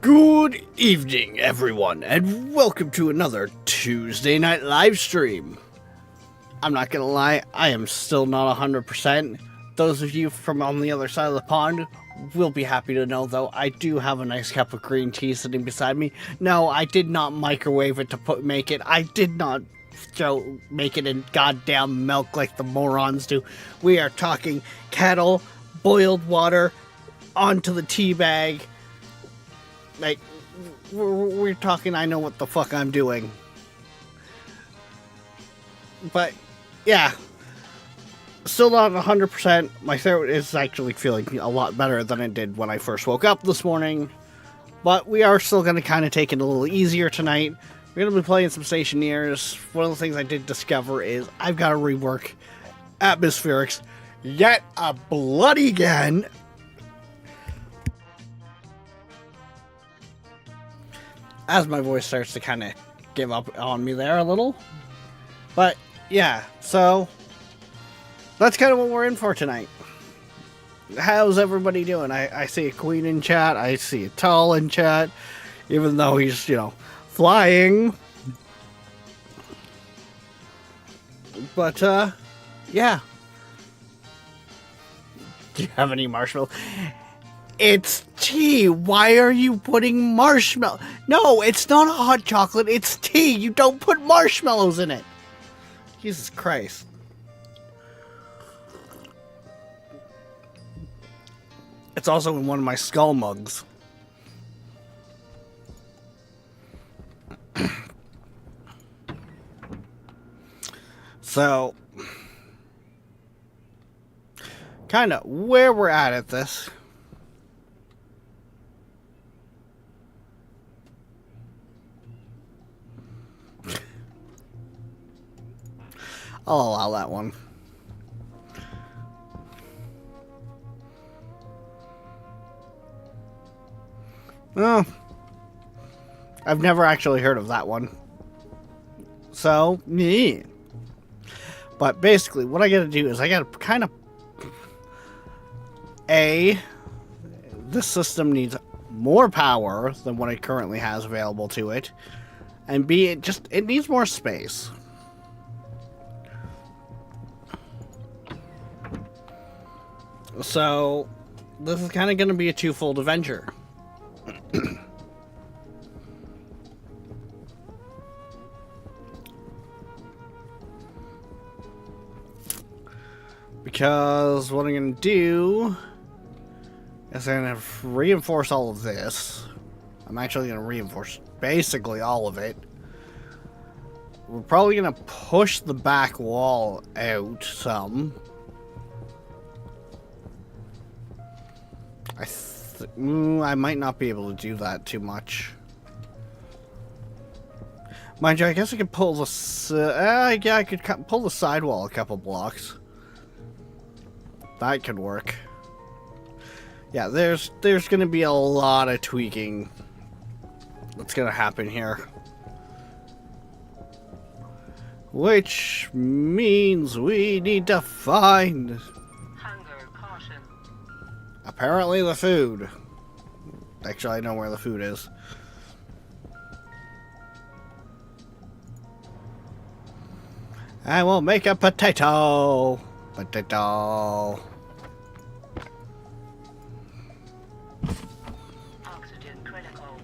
Good evening, everyone, and welcome to another Tuesday night live stream. I'm not gonna lie, I am still not 100%. Those of you from on the other side of the pond will be happy to know, though, I do have a nice cup of green tea sitting beside me. No, I did not microwave it to make it. I did not make it in goddamn milk like the morons do. We are talking kettle, boiled water, onto the tea bag. Like, we're talking, I know what the fuck I'm doing. But, yeah. Still not 100%. My throat is actually feeling a lot better than it did when I first woke up this morning. But we are still going to kind of take it a little easier tonight. We're going to be playing some Stationeers. One of the things I did discover is I've got to rework atmospherics yet a bloody again. As my voice starts to kind of give up on me there a little. But, yeah, so that's kind of what we're in for tonight. How's everybody doing? I see a Queen in chat. I see a Tall in chat. Even though he's, flying. But, yeah. Do you have any marshmallows? It's tea. Why are you putting marshmallow? No, it's not a hot chocolate. It's tea. You don't put marshmallows in it. Jesus Christ. It's also in one of my skull mugs. So, kind of where we're at this. I'll allow that one. Oh, I've never actually heard of that one. So, yeah. But basically, what I gotta do is I gotta kind of... this system needs more power than what it currently has available to it. And B, it needs more space. So, this is kind of going to be a twofold adventure. Because what I'm going to do is I'm going to reinforce all of this. I'm actually going to reinforce basically all of it. We're probably going to push the back wall out some. I might not be able to do that too much. Mind you, I guess I could pull the... yeah, I could pull the sidewall a couple blocks. That could work. Yeah, there's going to be a lot of tweaking that's going to happen here. Which means we need to find... apparently the food. Actually, I know where the food is. I will make a potato. Potato. Oxygen critical.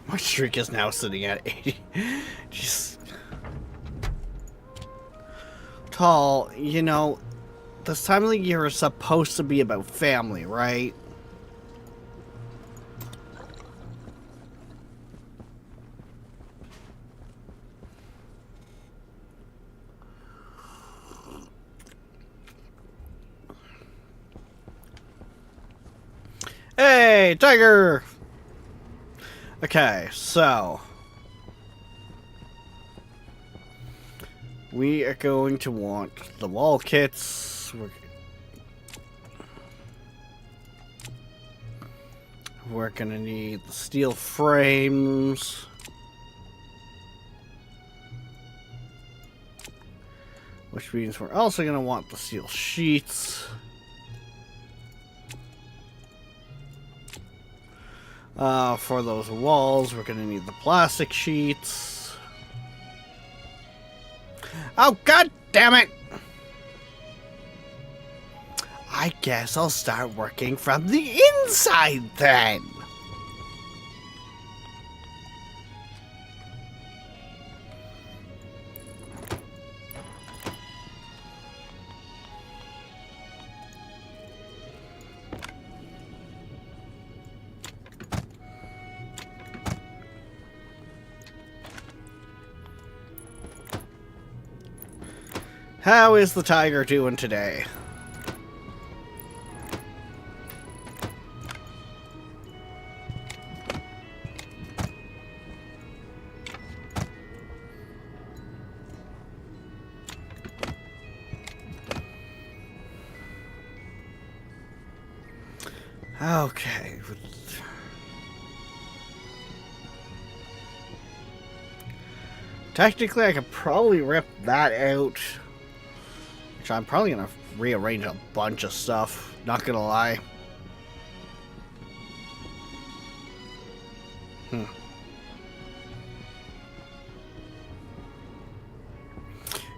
My streak is now sitting at 80. Just... Tall, this time of the year is supposed to be about family, right? Hey, tiger! Okay, so... we are going to want the wall kits. We're going to need the steel frames. Which means we're also going to want the steel sheets. For those walls, we're gonna need the plastic sheets. Oh, god damn it! I guess I'll start working from the inside then. How is the tiger doing today? Okay. Technically, I could probably rip that out. Which I'm probably going to rearrange a bunch of stuff. Not going to lie.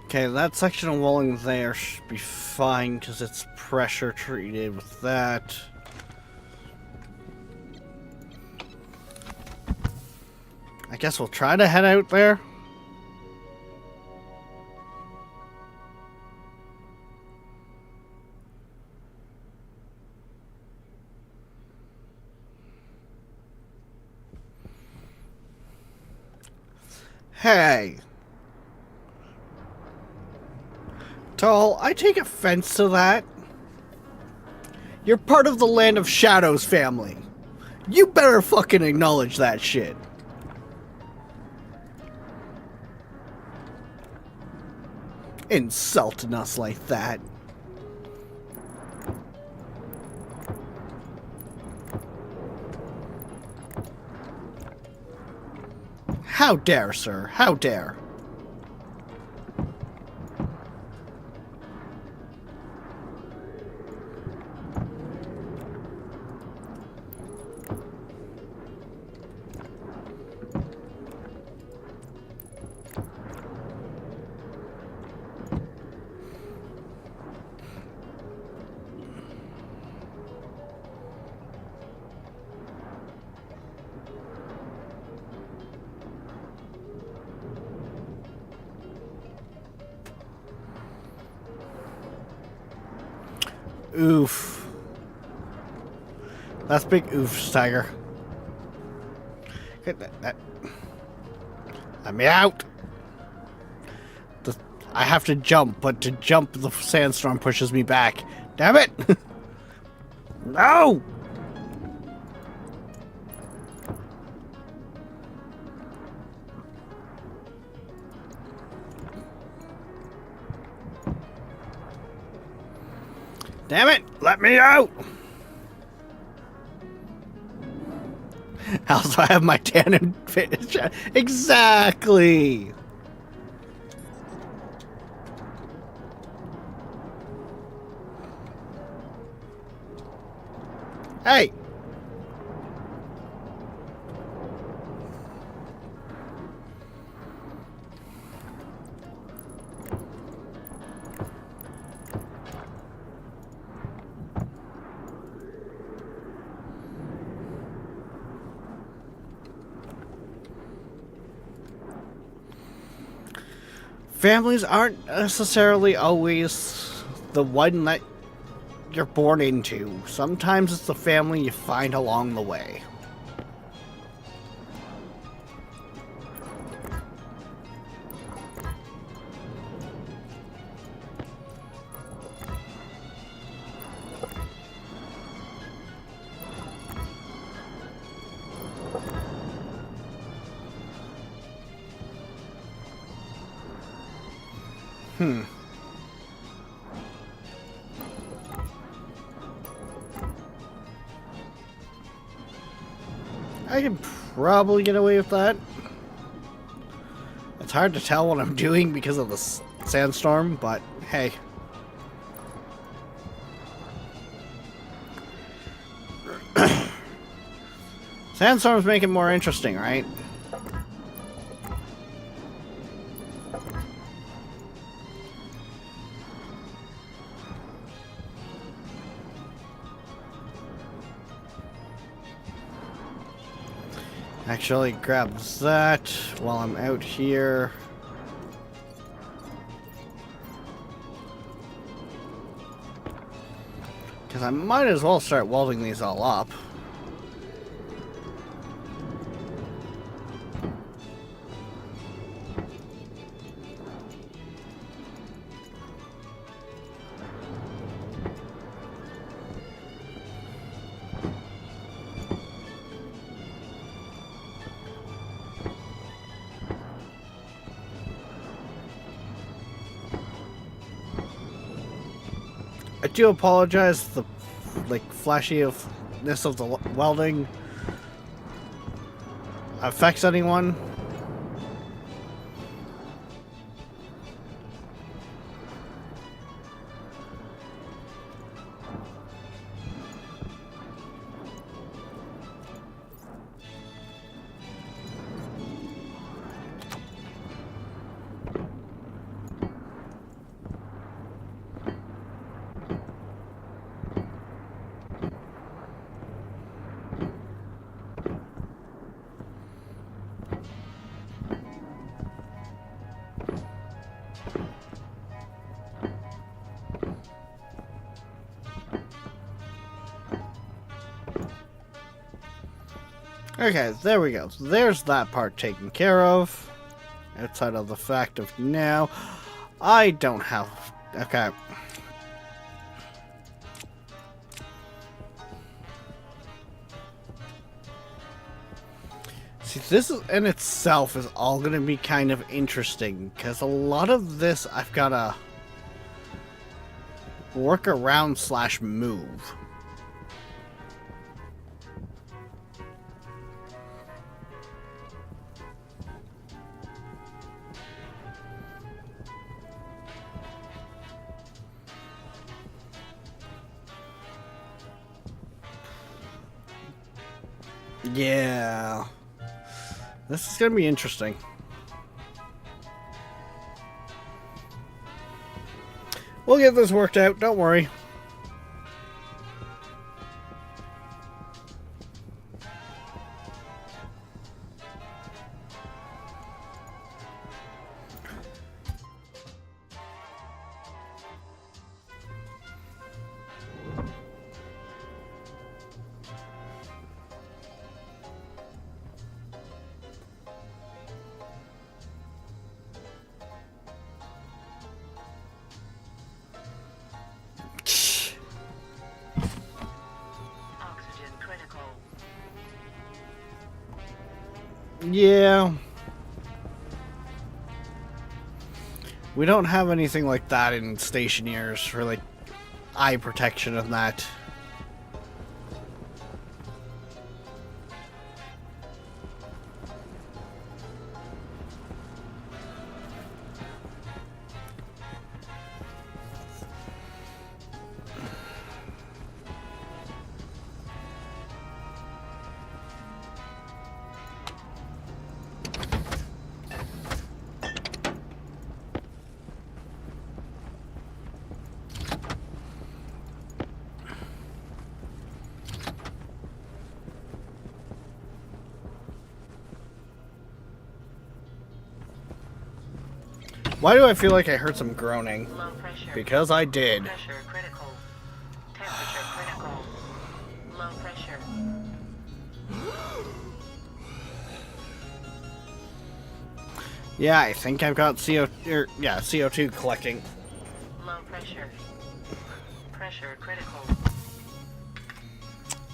Okay, that section of walling there should be fine because it's pressure treated with that. I guess we'll try to head out there. Hey! Tall, I take offense to that. You're part of the Land of Shadows family. You better fucking acknowledge that shit. Insulting us like that. How dare, sir? How dare? Oof. That's big oofs, Tiger. Let me out. I have to jump, but to jump, the sandstorm pushes me back. Damn it! No! Damn it! Let me out! Also, I have my tannin finish. Exactly! Hey! Families aren't necessarily always the one that you're born into. Sometimes it's the family you find along the way. I can probably get away with that. It's hard to tell what I'm doing because of the sandstorm, but hey. Sandstorms make it more interesting, right? Actually, grab that while I'm out here. Because I might as well start welding these all up. I do apologize the flashiness of the welding affects anyone. Okay, there we go. So there's that part taken care of. Outside of the fact of now, I don't have... Okay. See, this in itself is all going to be kind of interesting, because a lot of this I've got to work around / move. Yeah. This is going to be interesting. We'll get this worked out, don't worry. Yeah. We don't have anything like that in stationers for, like, eye protection and that. Why do I feel like I heard some groaning? Low pressure. Because I did. Pressure critical. Temperature critical. Low pressure. Yeah, I think I've got CO2 collecting. Low pressure. Pressure critical.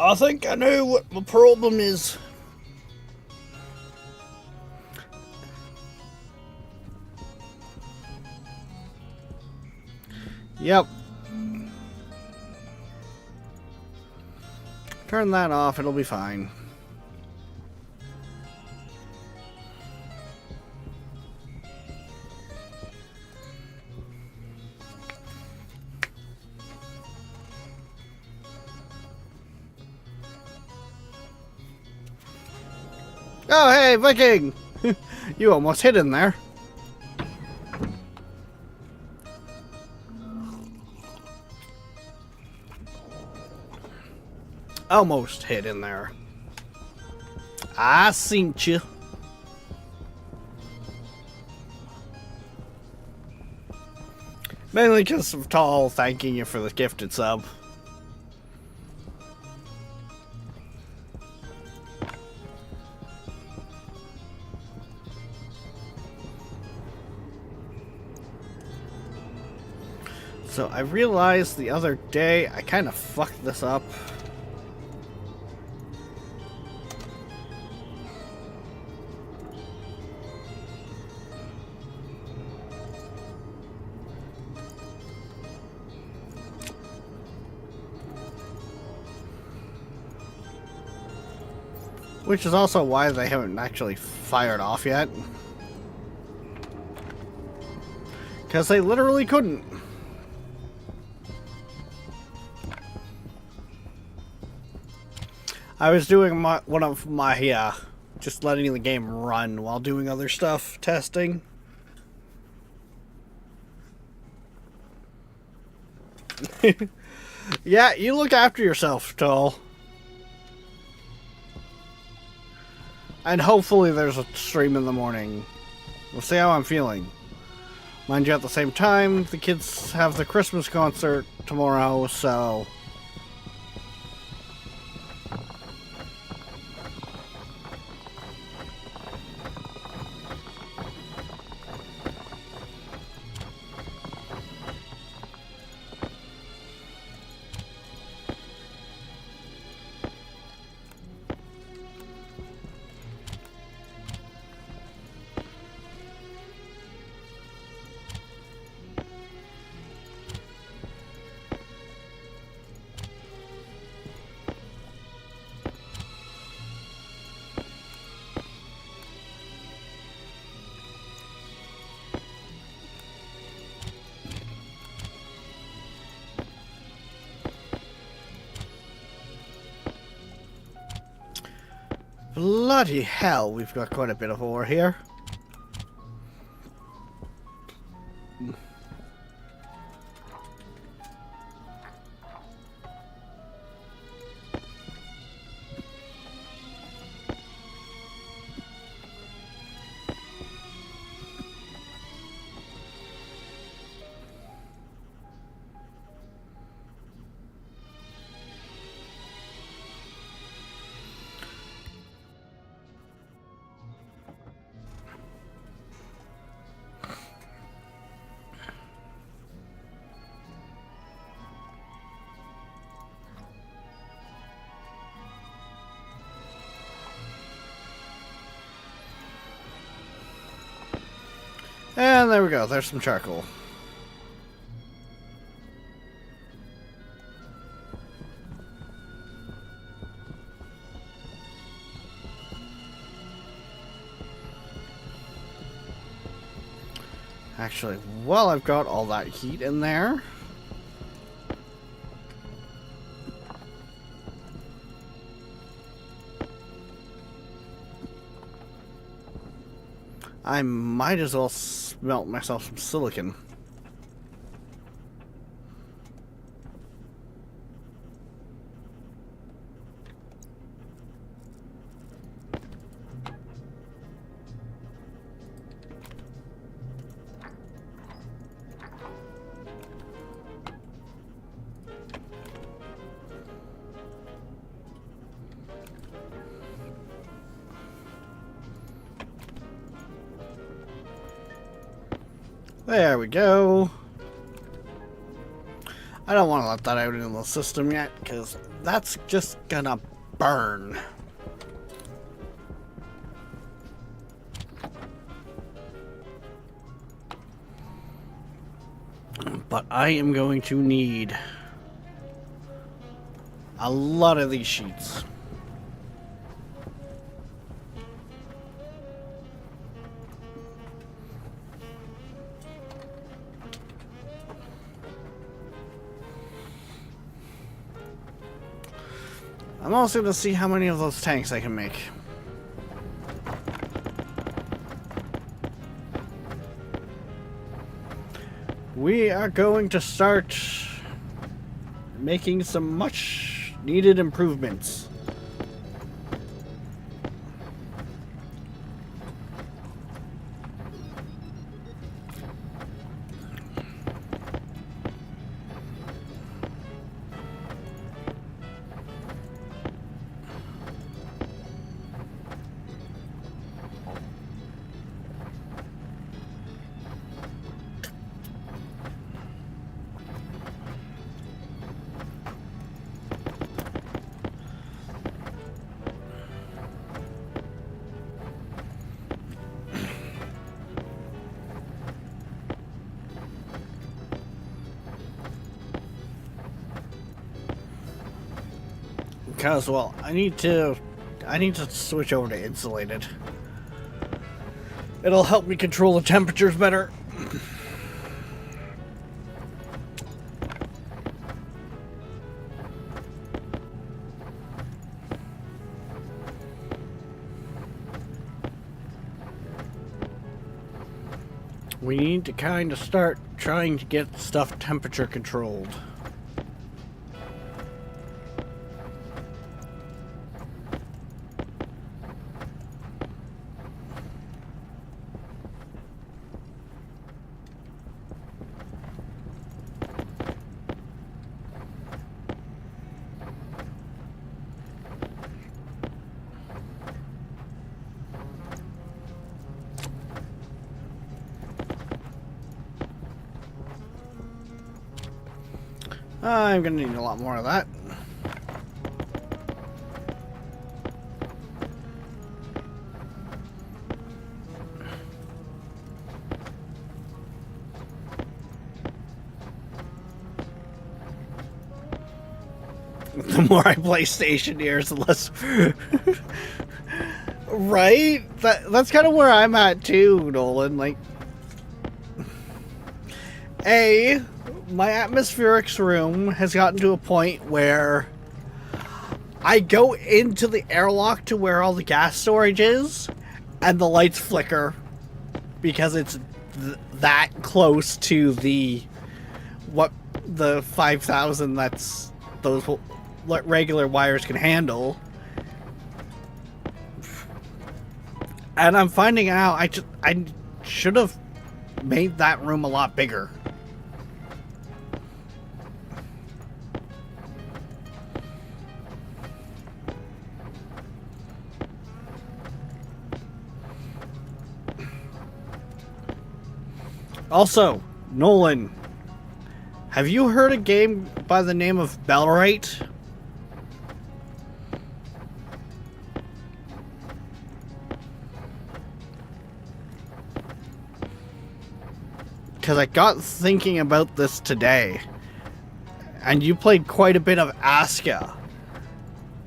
I think I know what the problem is. Yep. Turn that off, it'll be fine. Oh, hey, Viking! You almost hid in there. Almost hid in there. I seen you. Mainly because of Tall thanking you for the gifted sub. So I realized the other day I kind of fucked this up. Which is also why they haven't actually fired off yet. Because they literally couldn't. I was doing one of my, just letting the game run while doing other stuff, testing. Yeah, you look after yourself, Tall. And hopefully there's a stream in the morning. We'll see how I'm feeling. Mind you, at the same time, the kids have the Christmas concert tomorrow, so... Bloody hell, we've got quite a bit of ore here. And there we go, there's some charcoal. Actually, while I've got all that heat in there, I might as well smelt myself some silicon. There we go. I don't want to let that out into the system yet, because that's just gonna burn. But I am going to need a lot of these sheets. I'm also going to see how many of those tanks I can make. we are going to start making some much needed improvements. Because, well, I need to switch over to insulated. It'll help me control the temperatures better. We need to kind of start trying to get stuff temperature controlled. I'm gonna need a lot more of that. The more I play Stationeers, the less... Right? That's kind of where I'm at too, Nolan. Like... My atmospherics room has gotten to a point where I go into the airlock to where all the gas storage is, and the lights flicker because it's that close to the 5,000 that's those regular wires can handle. And I'm finding out I should have made that room a lot bigger. Also, Nolan, have you heard a game by the name of Bellrite? Because I got thinking about this today, and you played quite a bit of Aska.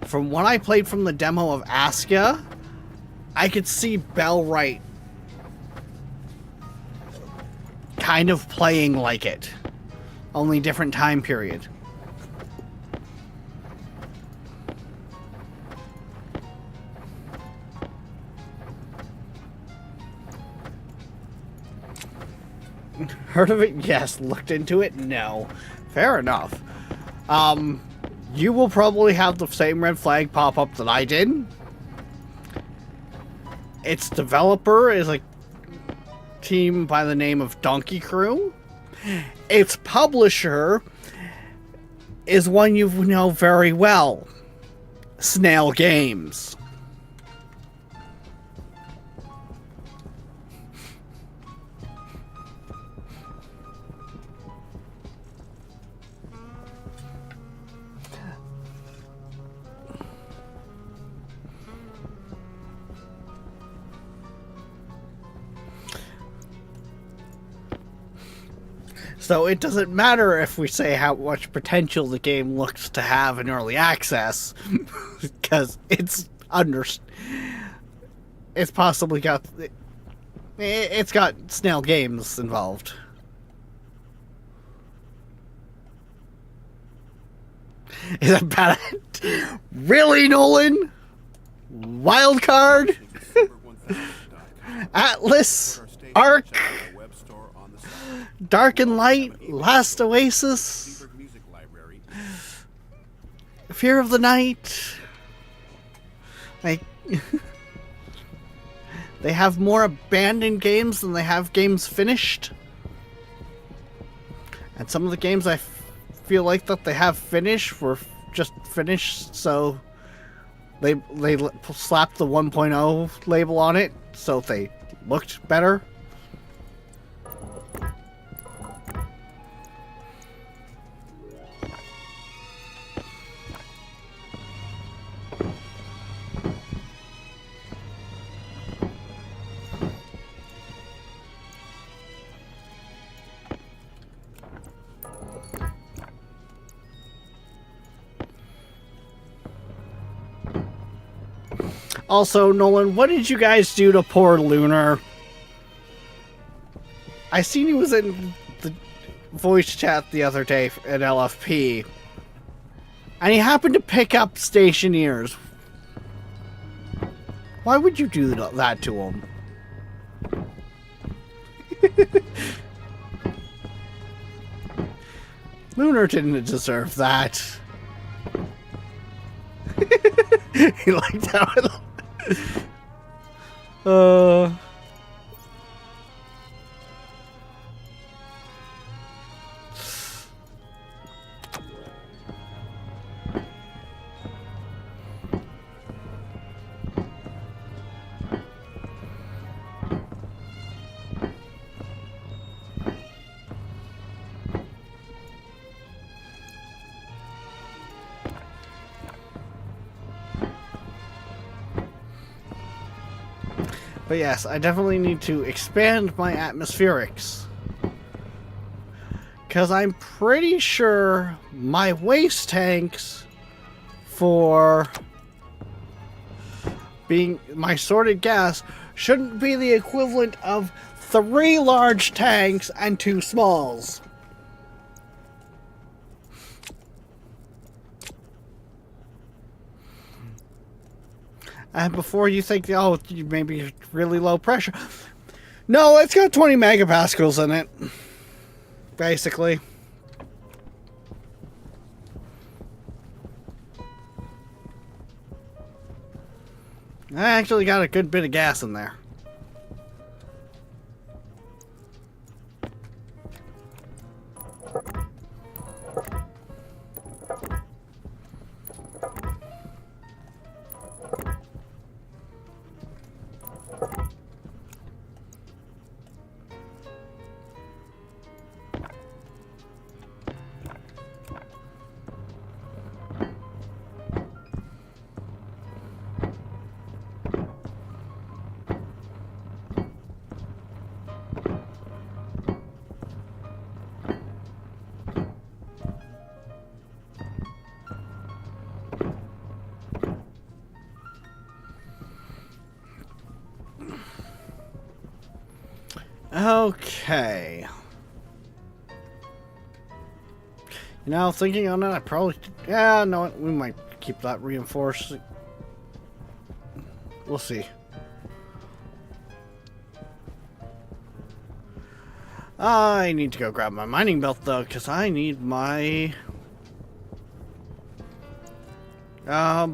From what I played from the demo of Aska, I could see Bellrite kind of playing like it, only different time period. Heard of it? Yes. Looked into it? No. Fair enough. You will probably have the same red flag pop up that I did. Its developer is a team by the name of Donkey Crew. Its publisher is one you know very well, Snail Games. So it doesn't matter if we say how much potential the game looks to have in early access, because it's possibly got Snail Games involved. Is that bad? Really, Nolan? Wildcard? Atlas? Arc? Dark and Light, Last Oasis, Fear of the Night. Like, they have more abandoned games than they have games finished. And some of the games I feel like that they have finished were just finished, so they slapped the 1.0 label on it, so they looked better. Also, Nolan, what did you guys do to poor Lunar? I seen he was in the voice chat the other day at LFP, and he happened to pick up Stationeers. Why would you do that to him? Lunar didn't deserve that. He liked how it... But yes, I definitely need to expand my atmospherics. Because I'm pretty sure my waste tanks for being my sorted gas shouldn't be the equivalent of 3 large tanks and 2 smalls. And before you think, oh, maybe really low pressure. No, it's got 20 megapascals in it. Basically. I actually got a good bit of gas in there. Okay. You know, thinking on it, I probably... Yeah, no, we might keep that reinforced. We'll see. I need to go grab my mining belt, though, because I need my... I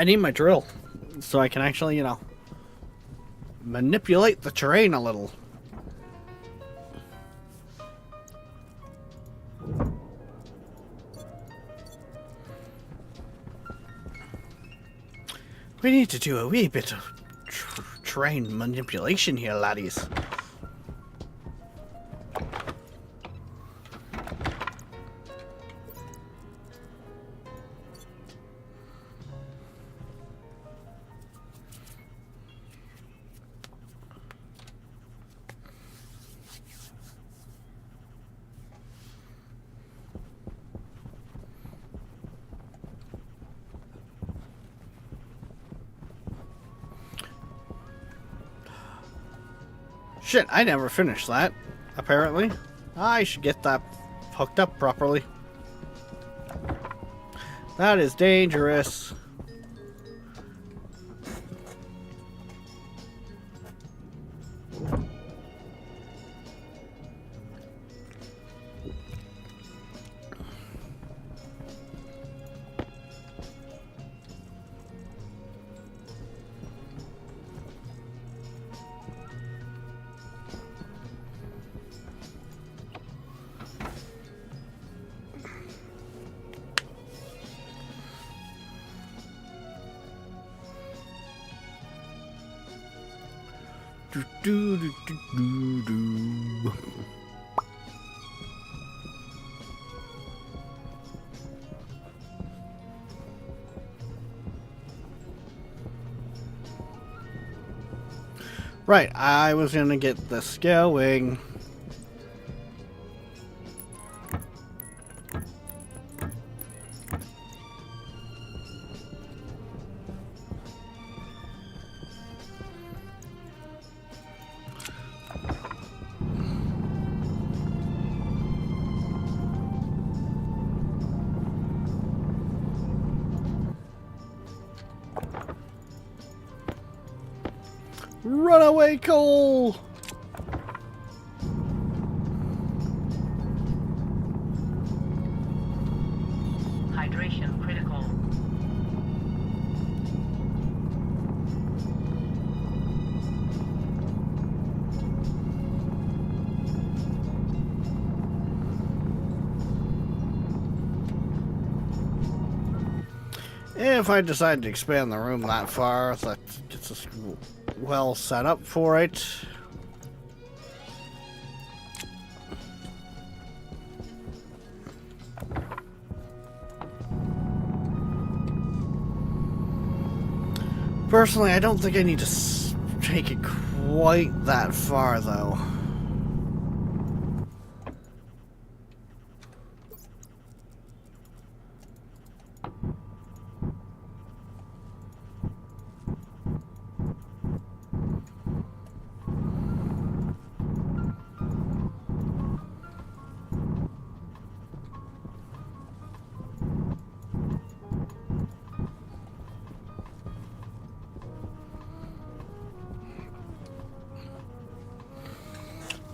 need my drill, so I can actually, you know, manipulate the terrain a little. We need to do a wee bit of terrain manipulation here, laddies. Shit, I never finished that, apparently. I should get that hooked up properly. That is dangerous. do, do, do, do, do. Right, I was gonna get this going. Runaway coal! Hydration critical. If I decide to expand the room that far, that gets us well set up for it. Personally, I don't think I need to take it quite that far, though.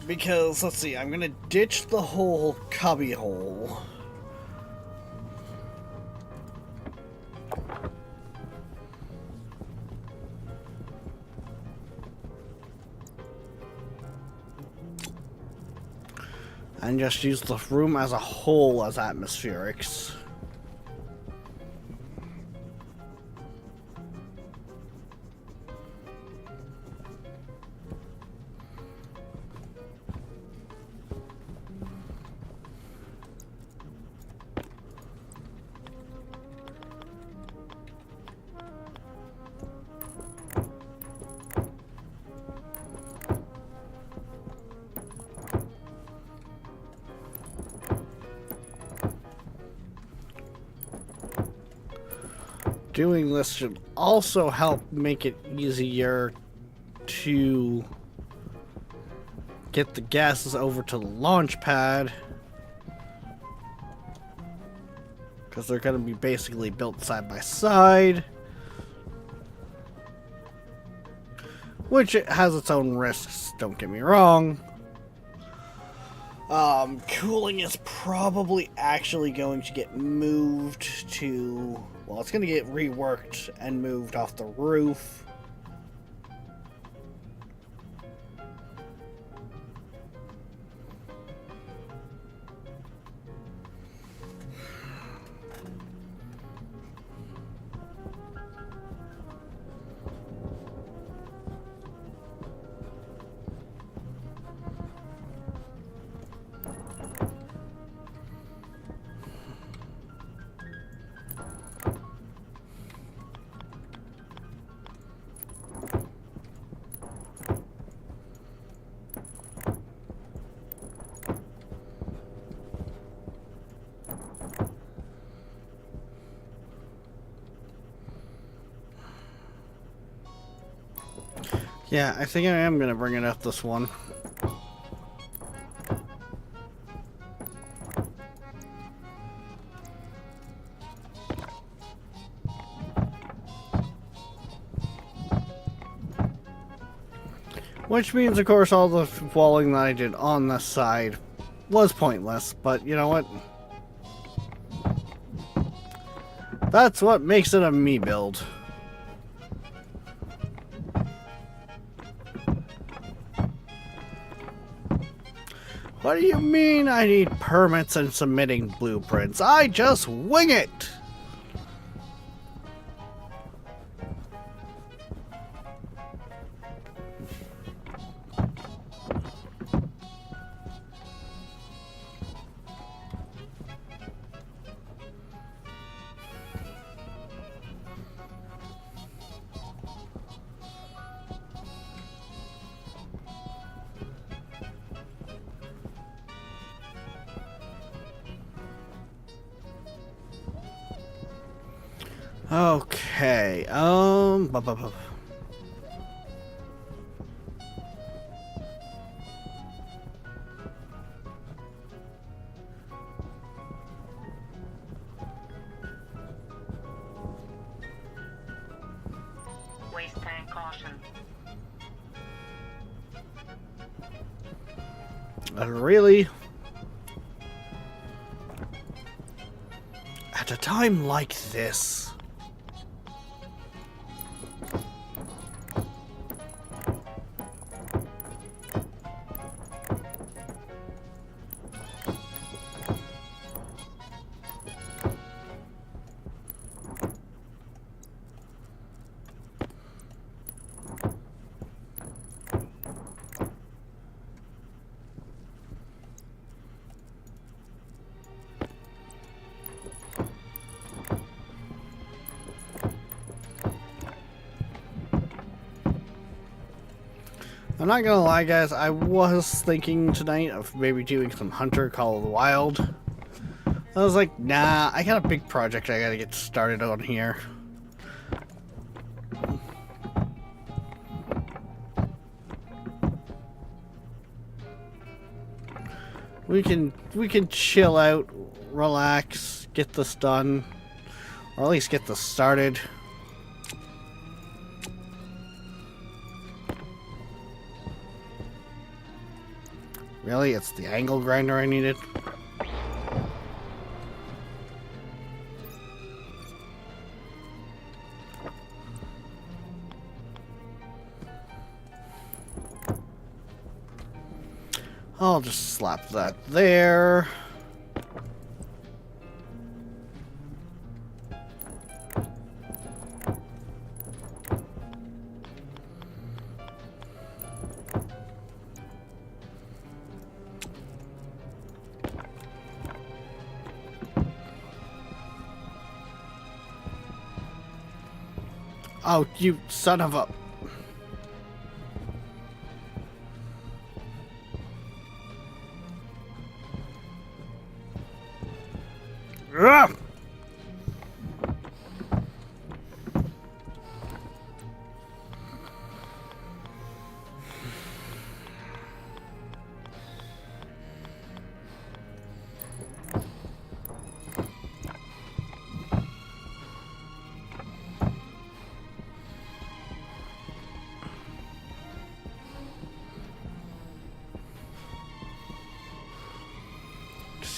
Because, let's see, I'm gonna ditch the whole cubby hole. And just use the room as a whole as atmospherics. Doing this should also help make it easier to get the gases over to the launch pad, because they're going to be basically built side by side, which it has its own risks, don't get me wrong. Cooling is probably actually going to get moved to, well, it's going to get reworked and moved off the roof. Yeah, I think I am going to bring it up this one. Which means, of course, all the walling that I did on this side was pointless, but you know what? That's what makes it a me build. What do you mean I need permits and submitting blueprints? I just wing it! Okay. Waste tank caution. Really? At a time like this? I'm not gonna lie, guys, I was thinking tonight of maybe doing some Hunter Call of the Wild. I was like, nah, I got a big project I gotta get started on here. We can chill out, relax, get this done, or at least get this started. Really? It's the angle grinder I needed? I'll just slap that there. Oh, you son of a... Ugh!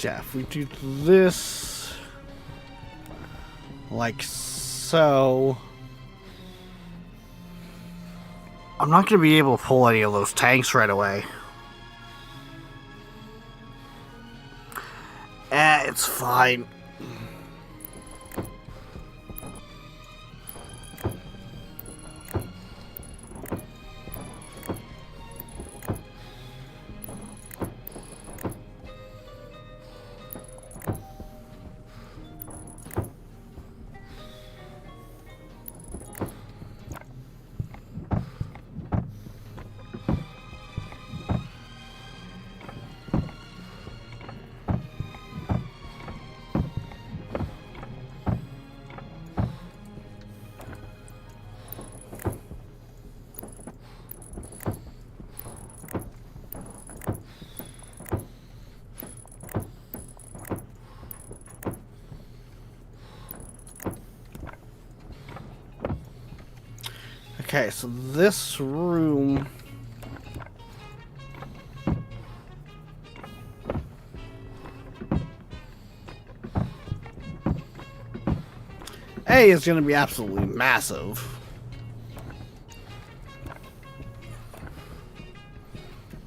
Yeah, if we do this like so, I'm not going to be able to pull any of those tanks right away. It's fine. Okay, so this room... A is going to be absolutely massive.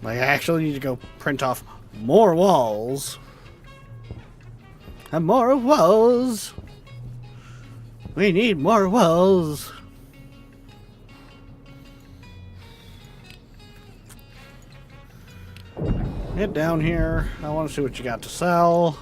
Like, I actually need to go print off more walls. And more walls. We need more walls. Get down here. I want to see what you got to sell.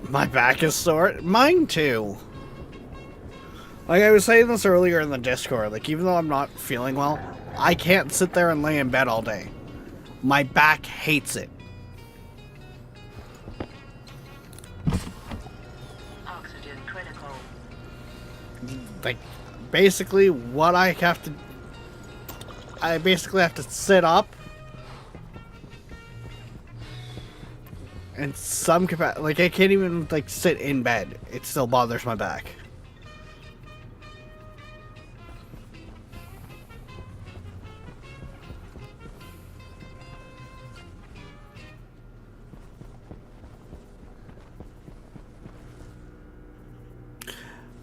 My back is sore. Mine too. Like I was saying this earlier in the Discord, like even though I'm not feeling well, I can't sit there and lay in bed all day. My back hates it. Oxygen critical. Like basically what I have to sit up in some capacity. Like I can't even like sit in bed. It still bothers my back.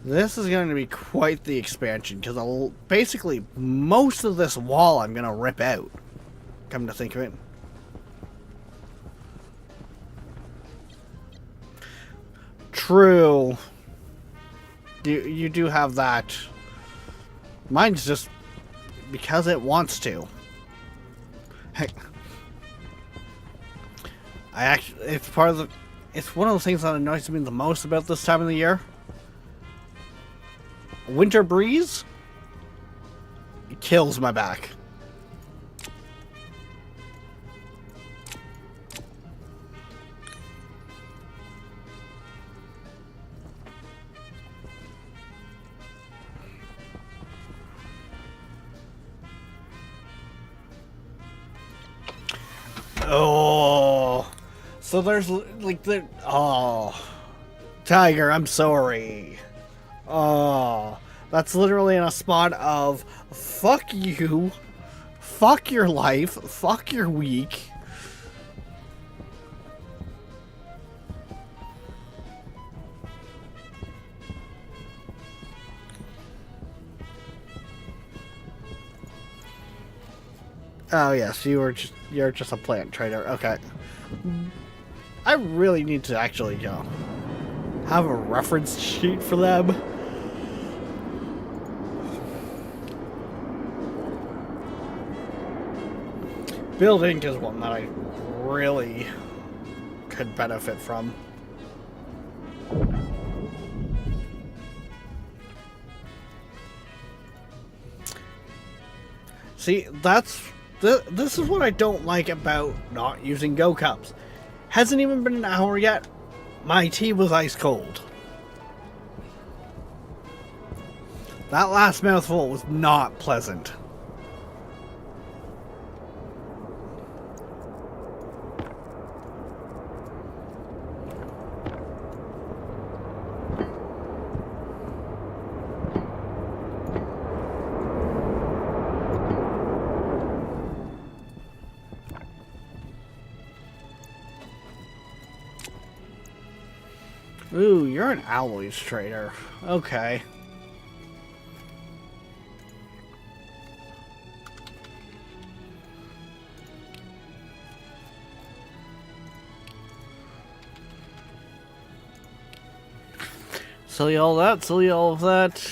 This is going to be quite the expansion, because basically most of this wall I'm going to rip out, come to think of it. True. You do have that. Mine's just because it wants to. Hey. It's one of the things that annoys me the most about this time of the year. Winter breeze, it kills my back. Oh, so there's like Tiger, I'm sorry. Oh, that's literally in a spot of fuck you, fuck your life, fuck your week. Oh yes, you're just a plant trader. Okay. I really need to actually have a reference sheet for them. Building is one that I really could benefit from. See, this is what I don't like about not using Go Cups. Hasn't even been an hour yet. My tea was ice cold. That last mouthful was not pleasant. Ooh, you're an alloys trader. Okay. Silly all that, silly all of that.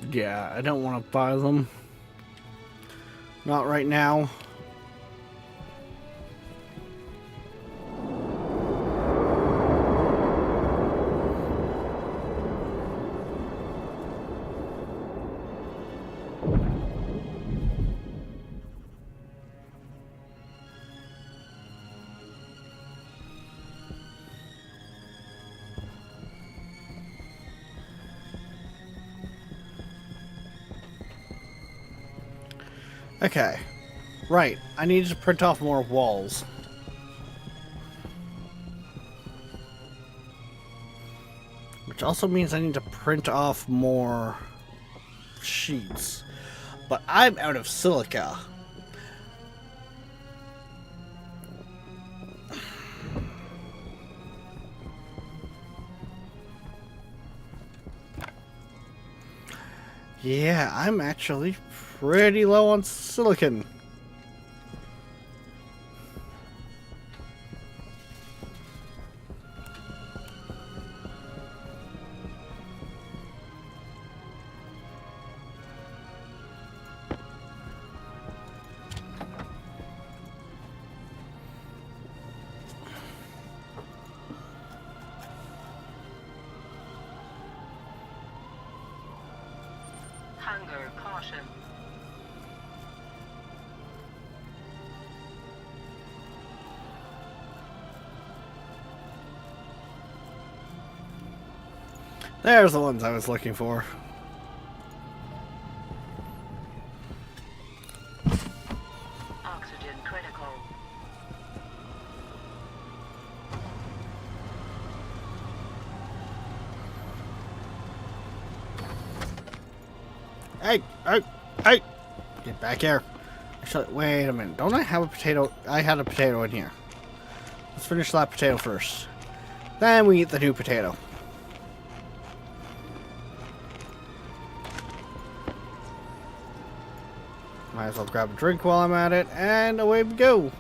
Yeah, I don't want to buy them. Not right now. Okay. Right, I need to print off more walls. Which also means I need to print off more sheets. But I'm out of silica. Yeah, I'm actually pretty low on silicon. longer. Caution. There's the ones I was looking for. Oxygen critical. Hey! Hey! Hey! Get back here. Wait a minute. Don't I have a potato? I had a potato in here. Let's finish that potato first. Then we eat the new potato. Might as well grab a drink while I'm at it, and away we go.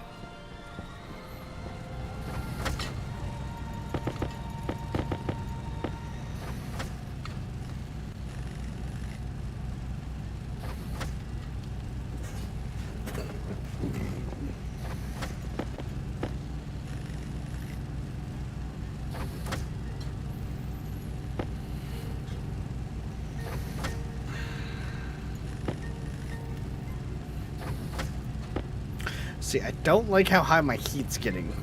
See, I don't like how high my heat's getting.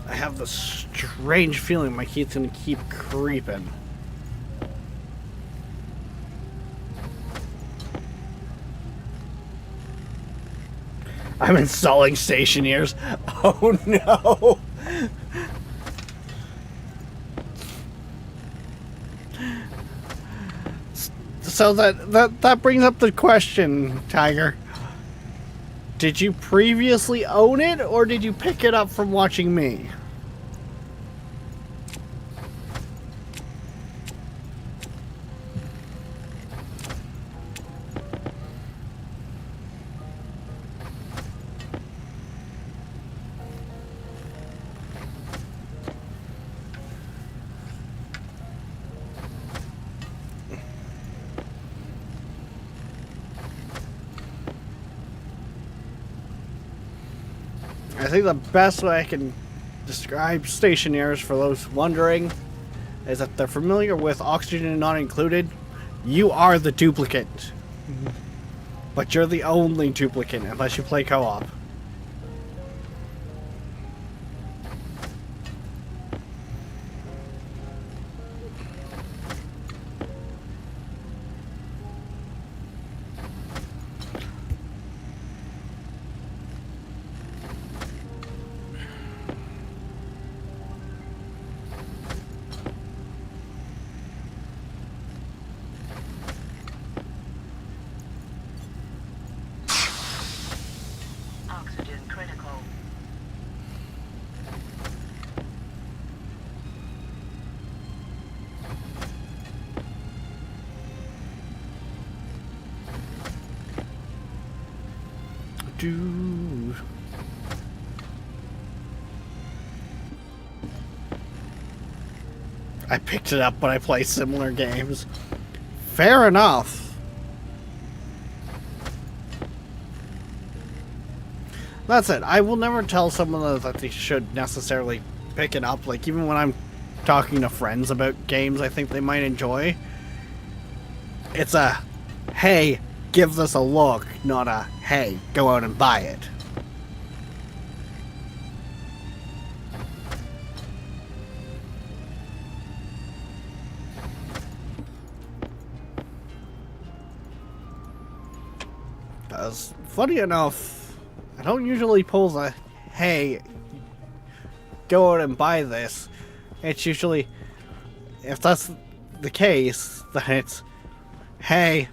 I have this strange feeling my heat's gonna keep creeping. I'm installing station ears. Oh no! So that brings up the question, Tiger. Did you previously own it, or did you pick it up from watching me? I think the best way I can describe stationaries for those wondering is that they're familiar with oxygen not included. You are the duplicate. But you're the only duplicate unless you play co-op. Oxygen critical. Dude. I picked it up when I play similar games. Fair enough. That's it. I will never tell someone that they should necessarily pick it up. Like, even when I'm talking to friends about games I think they might enjoy, it's a, hey, give this a look, not a, hey, go out and buy it. Because, funny enough, I don't usually pull the, hey, go out and buy this. It's usually, if that's the case, then it's, hey,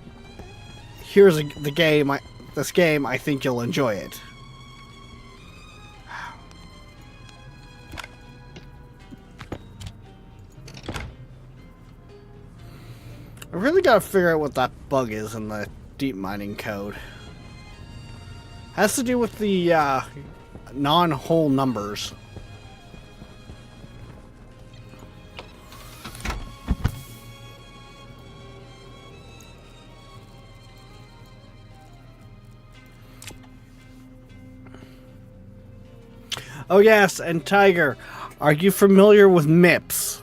here's the game, this game, I think you'll enjoy it. really gotta figure out what that bug is in the deep mining code. Has to do with the non-whole numbers. Oh yes, and Tiger, are you familiar with MIPS?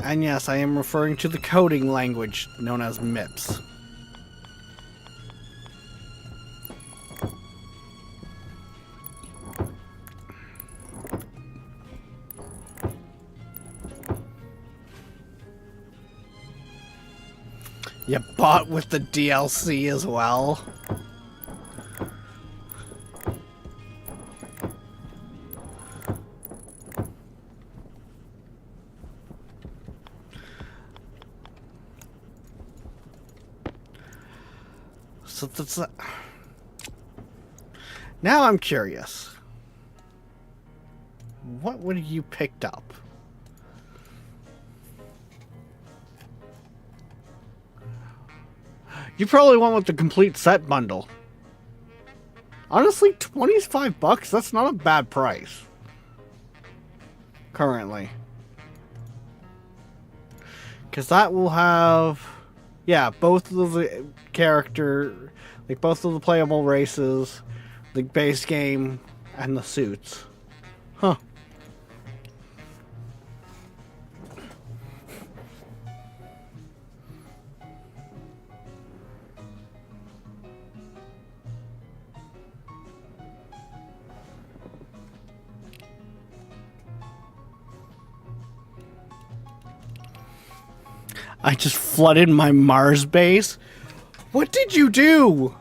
And yes, I am referring to the coding language known as MIPS. You bought with the DLC as well? So that's now I'm curious. What would you picked up? You probably went with the complete set bundle. Honestly, $25, that's not a bad price. Currently. Because that will have, yeah, both of the character, like both of the playable races, the base game, and the suits. Huh. I just flooded my Mars base. What did you do?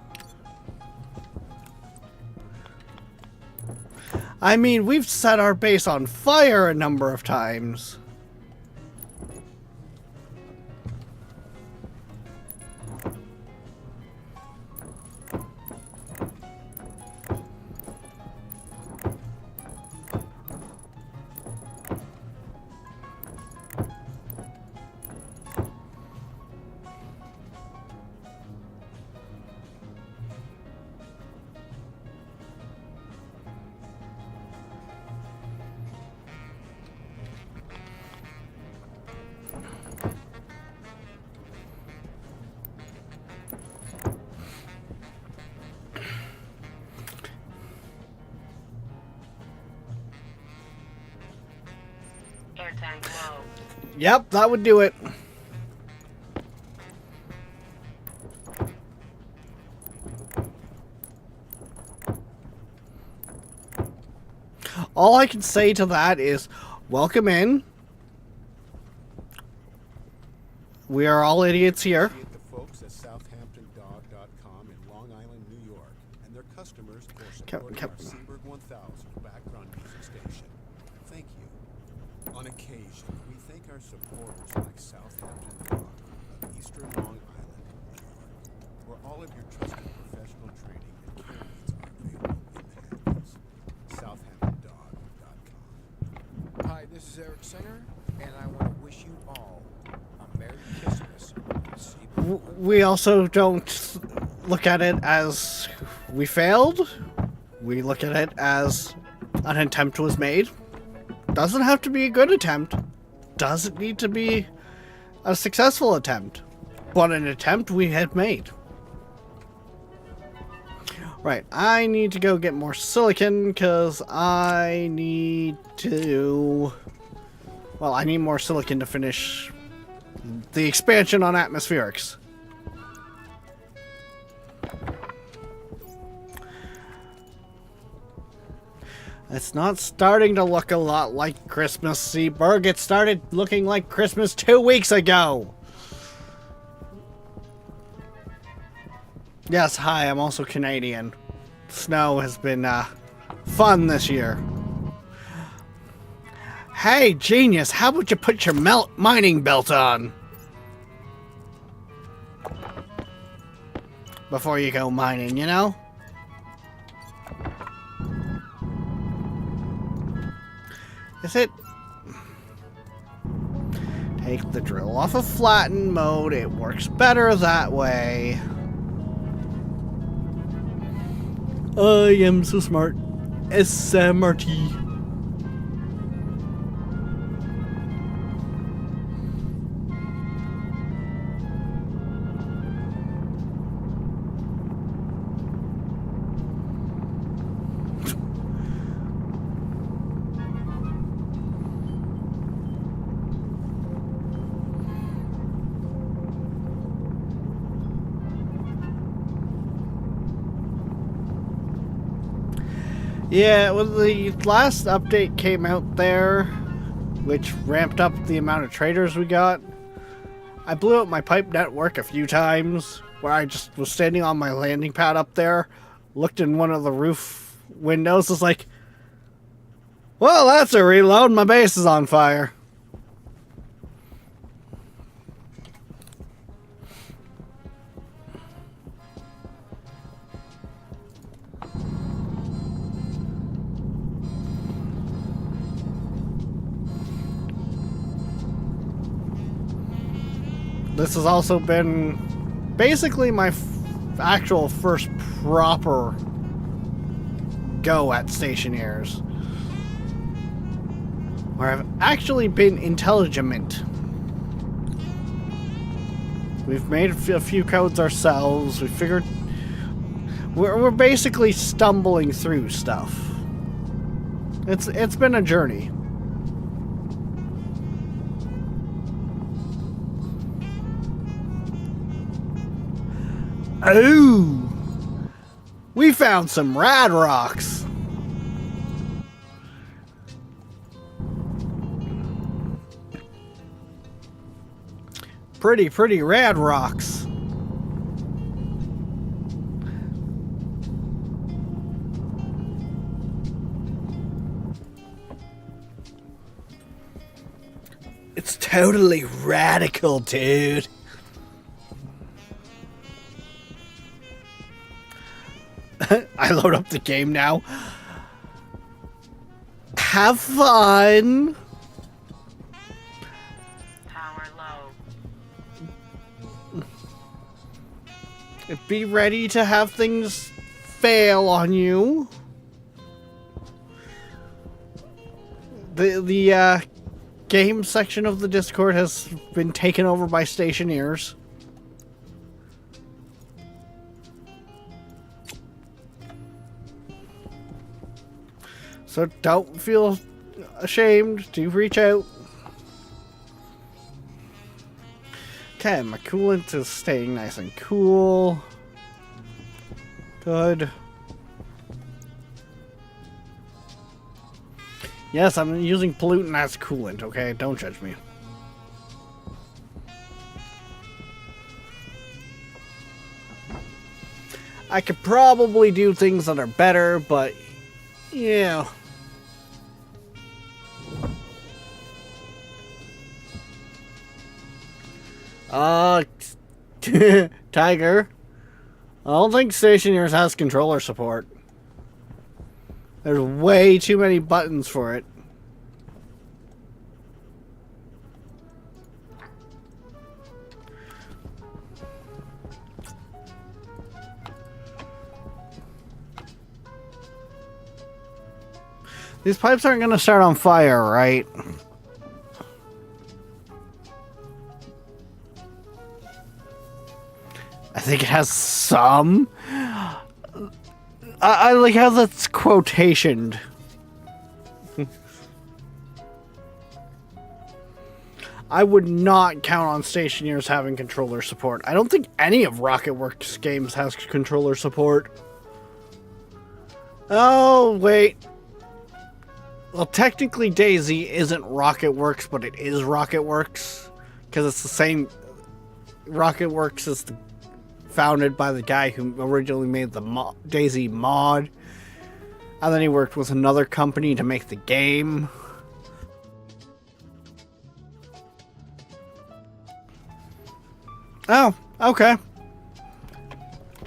I mean, we've set our base on fire a number of times. Air tank low. Yep, that would do it. All I can say to that is, welcome in. We are all idiots here. Appreciate the folks at southamptondog.com in Long Island, New York, and their customers for supporting our Seaberg 1000 background music station. Thank you. On occasion, we thank our supporters like Southampton Dog of Eastern Long Island, New York, where all of your trusted professional training and care needs are available in the Hamptons. southamptondog.com. Hi, this is Eric Singer, and I want to wish you all a Merry Christmas. We also don't look at it as we failed. We look at it as an attempt was made. Doesn't have to be a good attempt. Doesn't need to be a successful attempt. But an attempt we had made. Right, I need to go get more silicon because I need to... Well, I need more silicon to finish the expansion on atmospherics. It's not starting to look a lot like Christmas, Seaberg. It started looking like Christmas 2 weeks ago. Yes, hi, I'm also Canadian. snow has been fun this year. Hey, genius, how about you put your mining belt on before you go mining, you know? Is it? Take the drill off of flatten mode. It works better that way. I am so smart. SMRT. Yeah, well, the last update came out there, which ramped up the amount of traders we got. I blew up my pipe network a few times, where I just was standing on my landing pad up there, looked in one of the roof windows, was like, well, that's a reload, my base is on fire. This has also been basically my actual first proper go at stationaries, where I've actually been intelligent. We've made a few codes ourselves. We figured we're basically stumbling through stuff. It's been a journey. Oh, we found some rad rocks. Pretty rad rocks. It's totally radical, dude. I load up the game now. Have fun. Power low. Be ready to have things fail on you. The game section of the Discord has been taken over by stationeers. So don't feel ashamed to reach out. Okay, my coolant is staying nice and cool. Good. Yes, I'm using pollutant as coolant, okay? Don't judge me. I could probably do things that are better, but yeah. Tiger. I don't think Stationeers has controller support. There's way too many buttons for it. These pipes aren't going to start on fire, right? I think it has some. I like how that's quotationed. I would not count on Stationeers having controller support. I don't think any of RocketWorks games has controller support. Oh, wait. Well, technically DayZ isn't RocketWorks, but it is RocketWorks. Because it's the same... RocketWorks is the founded by the guy who originally made the Daisy mod. And then he worked with another company to make the game. Oh, okay.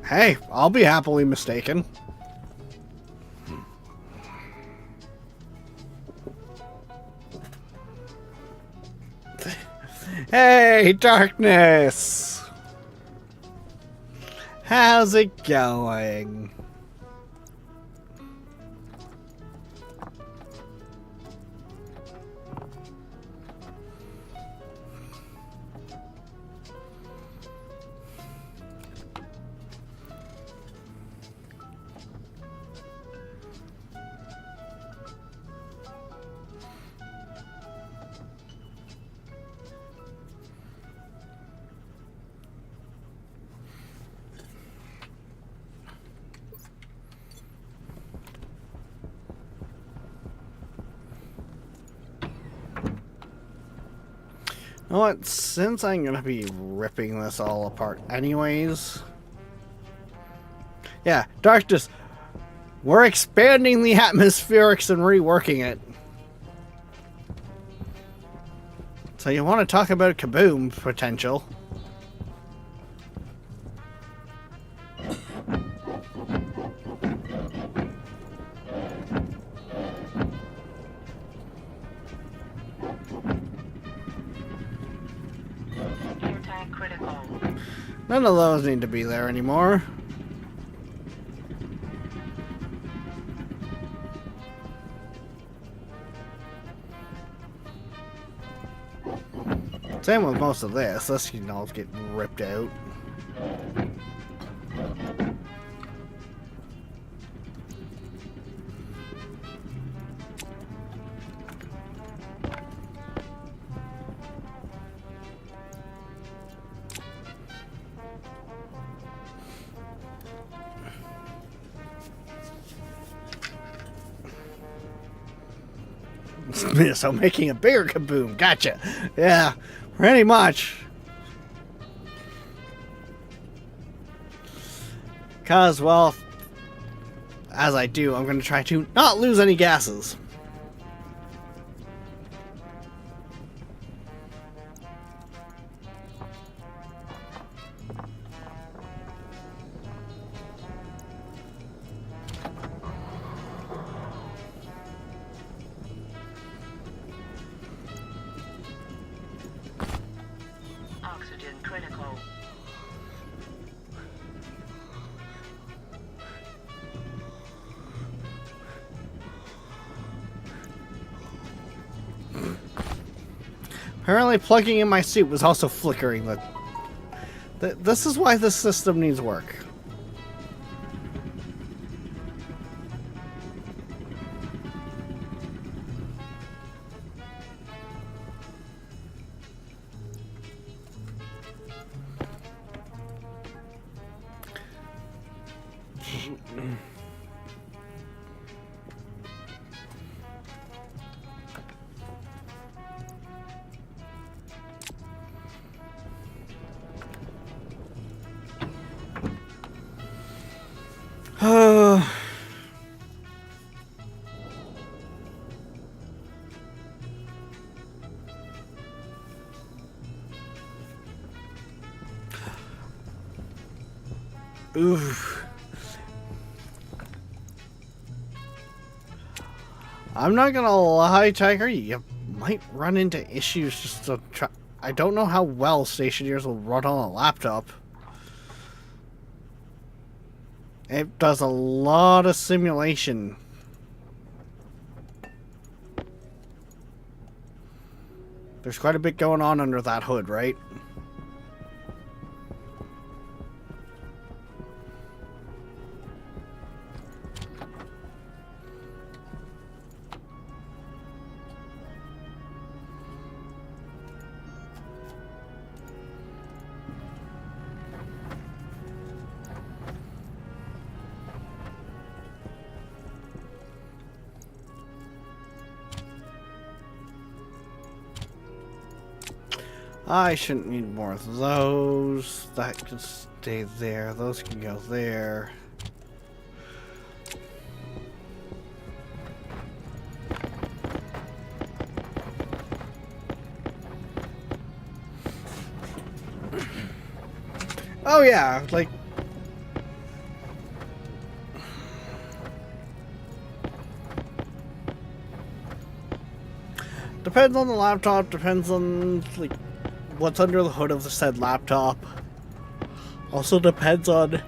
Hey, I'll be happily mistaken. Hey, Darkness! How's it going? You know what? Since I'm gonna be ripping this all apart anyways. Yeah, Darkness. We're expanding the atmospherics and reworking it. So you want to talk about kaboom potential? Air tank critical. None of those need to be there anymore. Same with most of this. This, you know, get ripped out. So making a bigger kaboom. Gotcha. Yeah, pretty much. Because, well, as I do, I'm going to try to not lose any gases. Oxygen critical. Apparently plugging in my suit was also flickering. This is why this system needs work. Oof. I'm not gonna lie, Tiger, you might run into issues just to try. I don't know how well Stationeers will run on a laptop. It does a lot of simulation. There's quite a bit going on under that hood, right? I shouldn't need more of those. That just stay there. Those can go there. Oh yeah, like depends on the laptop, depends on like what's under the hood of the said laptop. Also depends on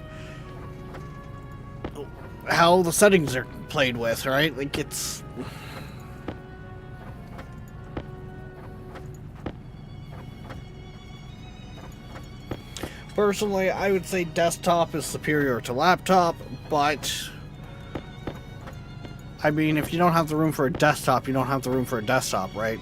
how the settings are played with, right? Like it's personally, I would say desktop is superior to laptop, but I mean, if you don't have the room for a desktop, you don't have the room for a desktop, right?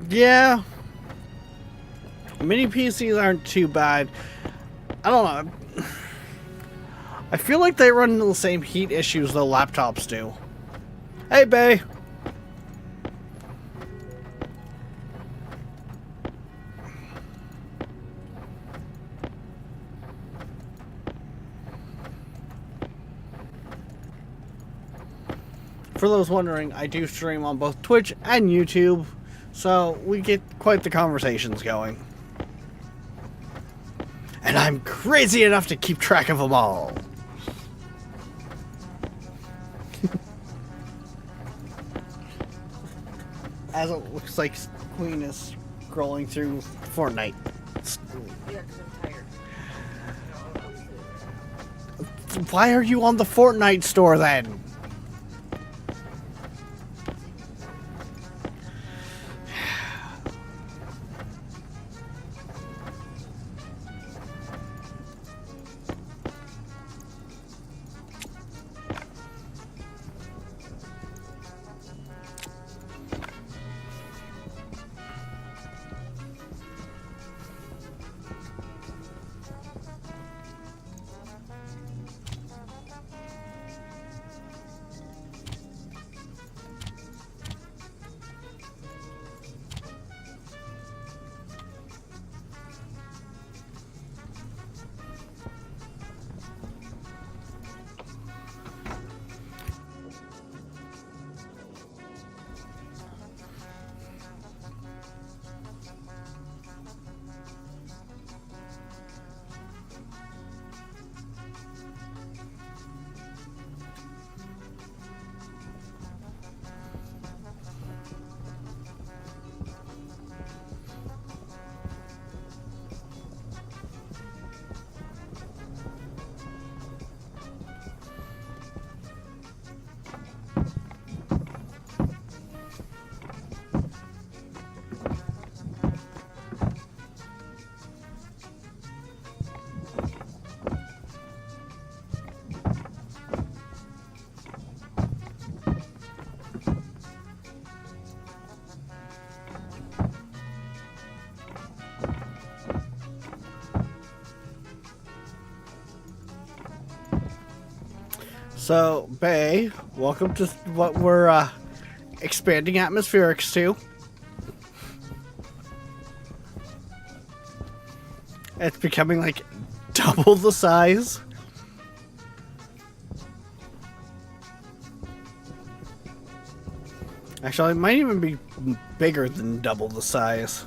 Yeah. Mini PCs aren't too bad. I don't know. I feel like they run into the same heat issues though laptops do. Hey, Bay. For those wondering, I do stream on both Twitch and YouTube, so we get quite the conversations going. And I'm crazy enough to keep track of them all. As it looks like Queen is scrolling through Fortnite. Yeah, 'cause I'm tired. Why are you on the Fortnite store then? So, Bay, welcome to what we're expanding atmospherics to. It's becoming like double the size. Actually, it might even be bigger than double the size.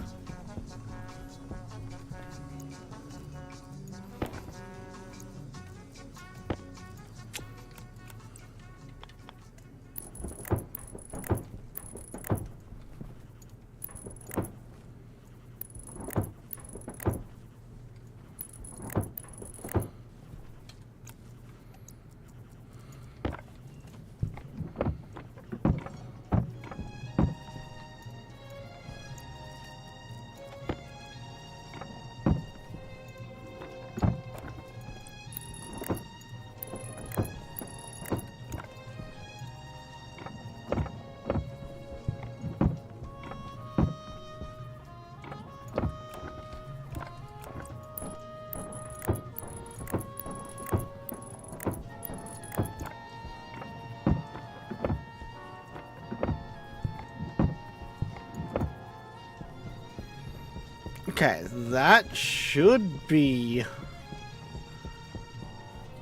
Okay, that should be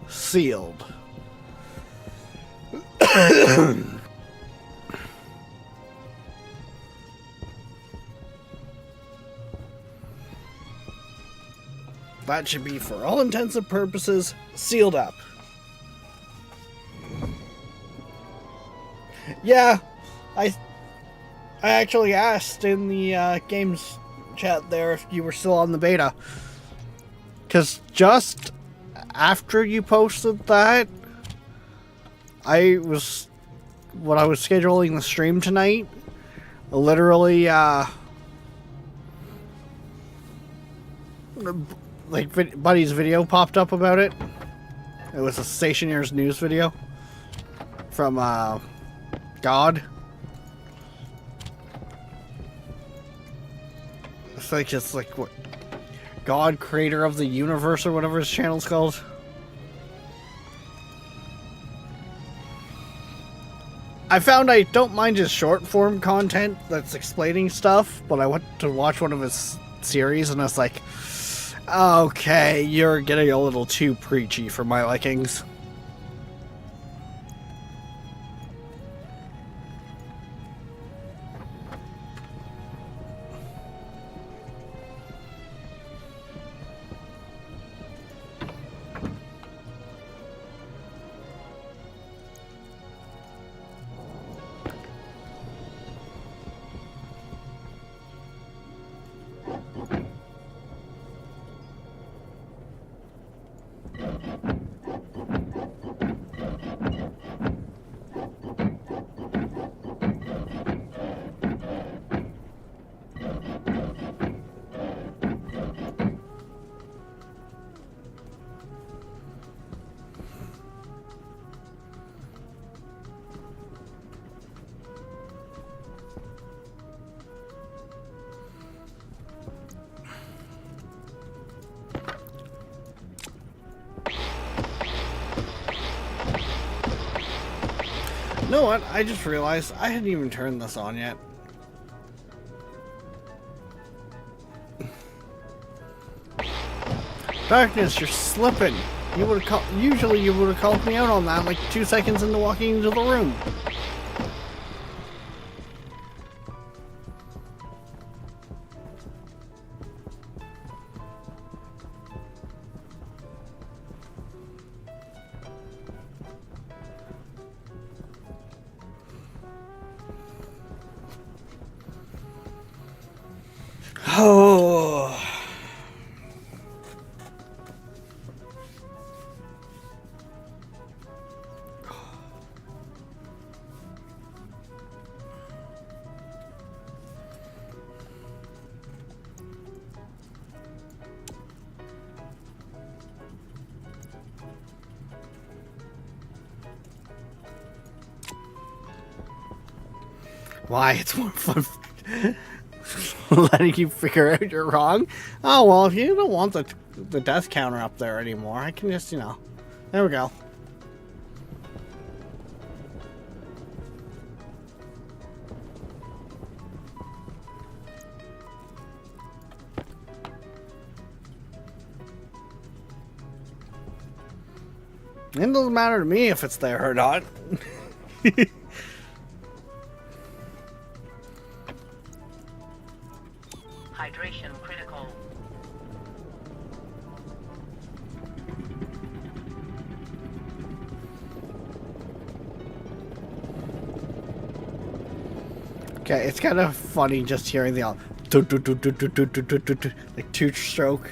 sealed. That should be, for all intents and purposes, sealed up. Yeah, I actually asked in the games chat there if you were still on the beta. Because just after you posted that, when I was scheduling the stream tonight, literally, like, Buddy's video popped up about it. It was a Stationer's news video from, God. It's like, just like, what? God, creator of the universe, or whatever his channel's called. I found I don't mind his short form content that's explaining stuff, but I went to watch one of his series and I was like, okay, you're getting a little too preachy for my likings. You know what? I just realized I hadn't even turned this on yet. Darkness, you're slipping. You would have usually you would have called me out on that like 2 seconds into walking into the room. Oh. Why? It's more fun letting you figure out you're wrong. Oh, well, if you don't want the death counter up there anymore, I can just, you know. There we go. It doesn't matter to me if it's there or not. Hydration critical. Okay, it's kind of funny just hearing the like two stroke.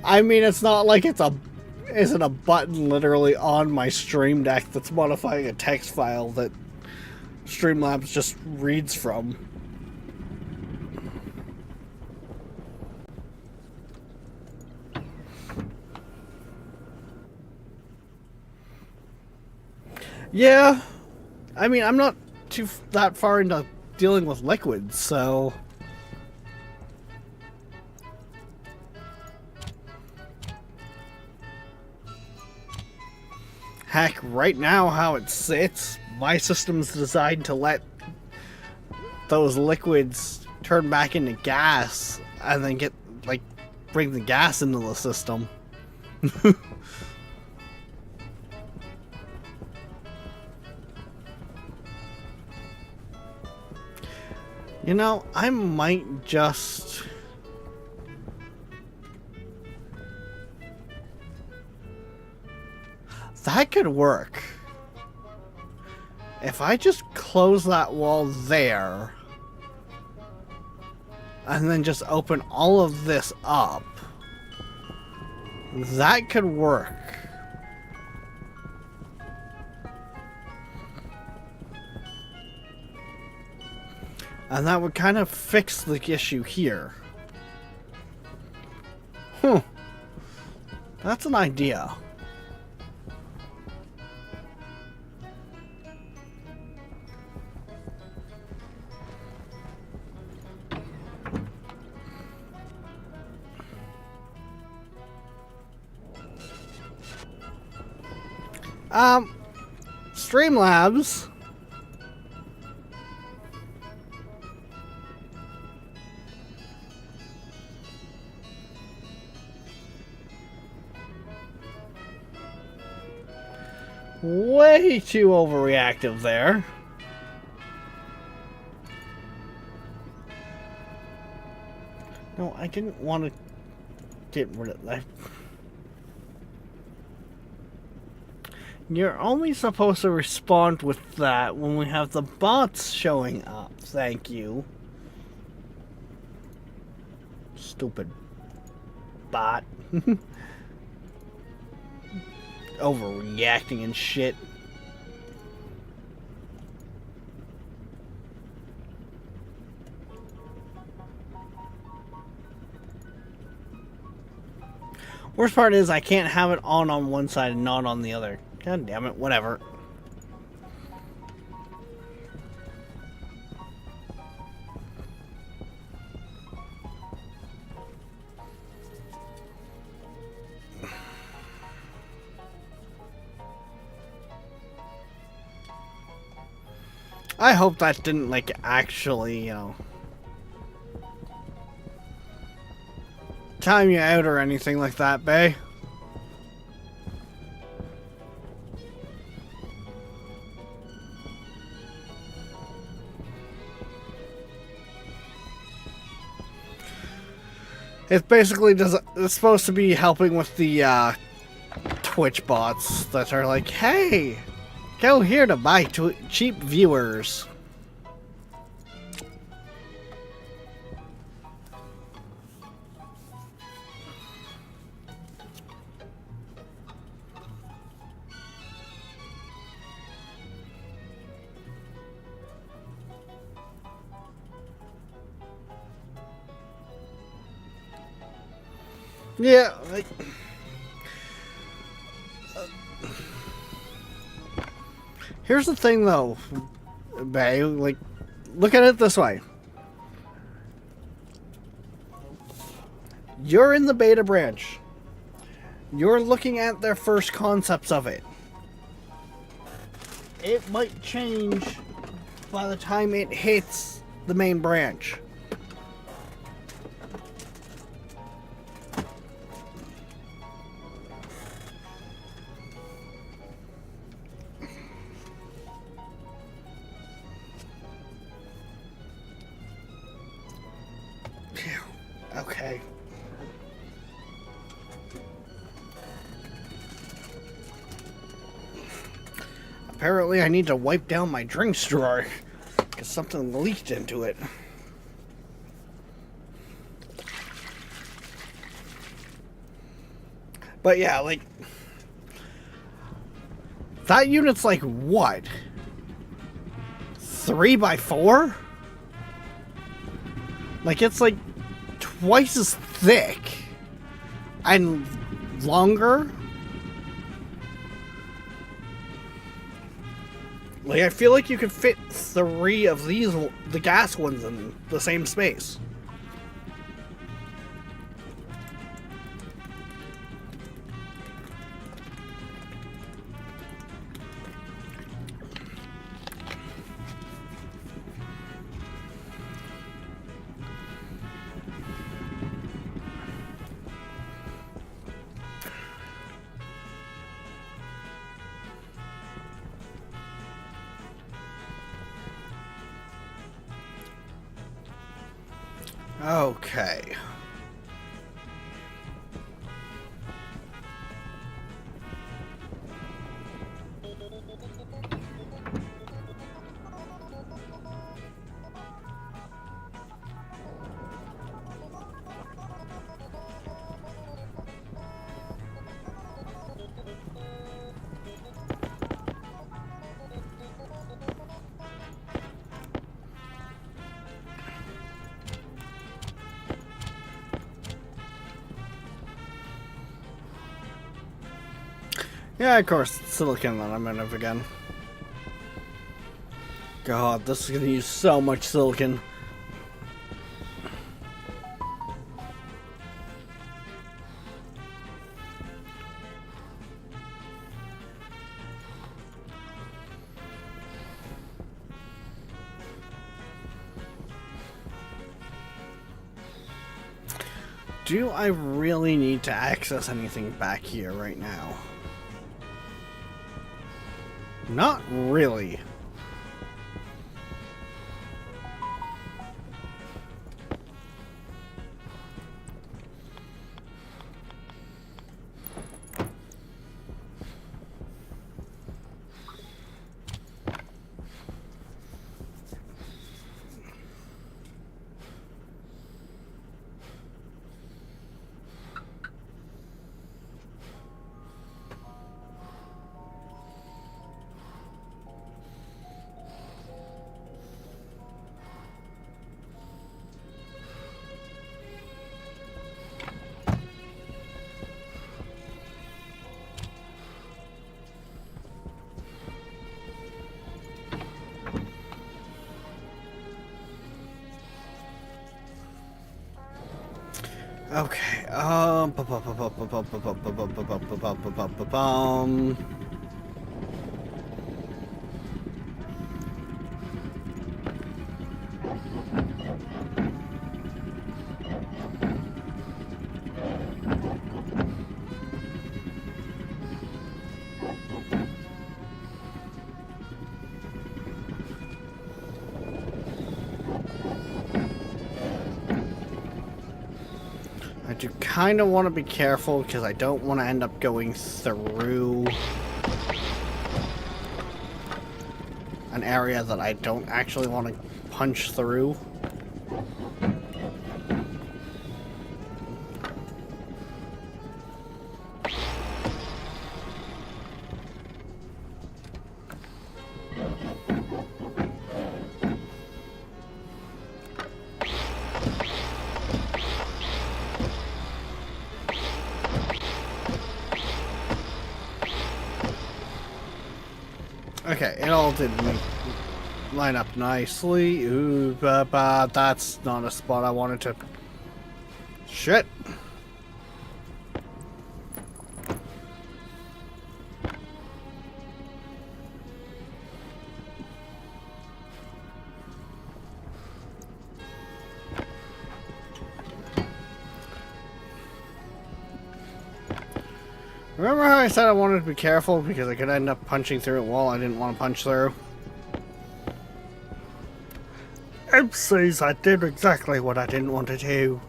I mean, it's not like isn't a button literally on my Stream Deck that's modifying a text file that Streamlabs just reads from. Yeah, I mean, I'm not that far into dealing with liquids, so... Heck, right now how it sits, my system's designed to let those liquids turn back into gas and then get, like, bring the gas into the system. You know, I might just... That could work. If I just close that wall there, and then just open all of this up, that could work. And that would kind of fix the issue here. That's an idea. Streamlabs. Way too overreactive there. No, I didn't want to get rid of that. You're only supposed to respond with that when we have the bots showing up. Thank you. Stupid bot. Overreacting and shit. Worst part is I can't have it on one side and not on the other. God damn it, whatever. I hope that didn't, like, actually, you know, time you out or anything like that, bae. It basically does. It's supposed to be helping with the Twitch bots that are like, hey, go here to buy cheap viewers. Yeah, like, here's the thing though, bae, like, look at it this way. You're in the beta branch. You're looking at their first concepts of it. It might change by the time it hits the main branch. Okay. Apparently I need to wipe down my drinks drawer because something leaked into it. But yeah, like, that unit's like what? 3x4? Like, it's like twice as thick and longer. Like, I feel like you could fit 3 of these, the gas ones, in the same space. Okay. Yeah, of course, it's silicon that I'm in of again. God, this is gonna use so much silicon. Do I really need to access anything back here right now? Not really. Okay, I do kind of want to be careful because I don't want to end up going through an area that I don't actually want to punch through. Okay, it all did line up nicely. Ooh, but that's not a spot I wanted to. Shit. Remember how I said I wanted to be careful because I could end up punching through a wall I didn't want to punch through? Oopsies, I did exactly what I didn't want to do.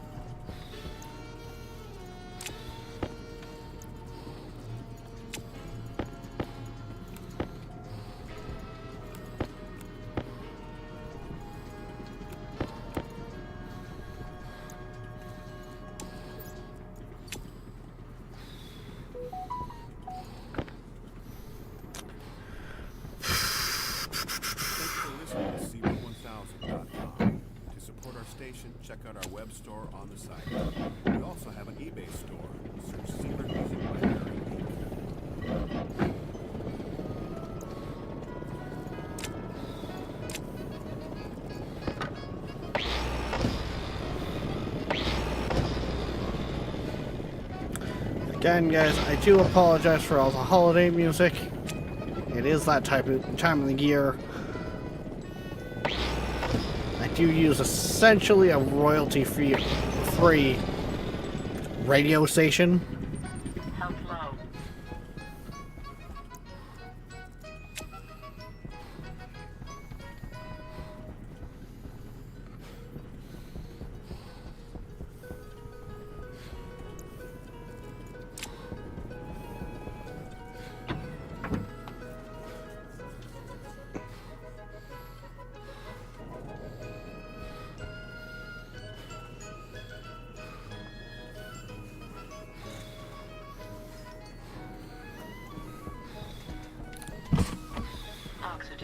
Check out our web store on the site. We also have an eBay store. Search Seabird Music by Harry Again, guys, I do apologize for all the holiday music. It is that time of the year. I do use essentially a royalty-free radio station. Health low.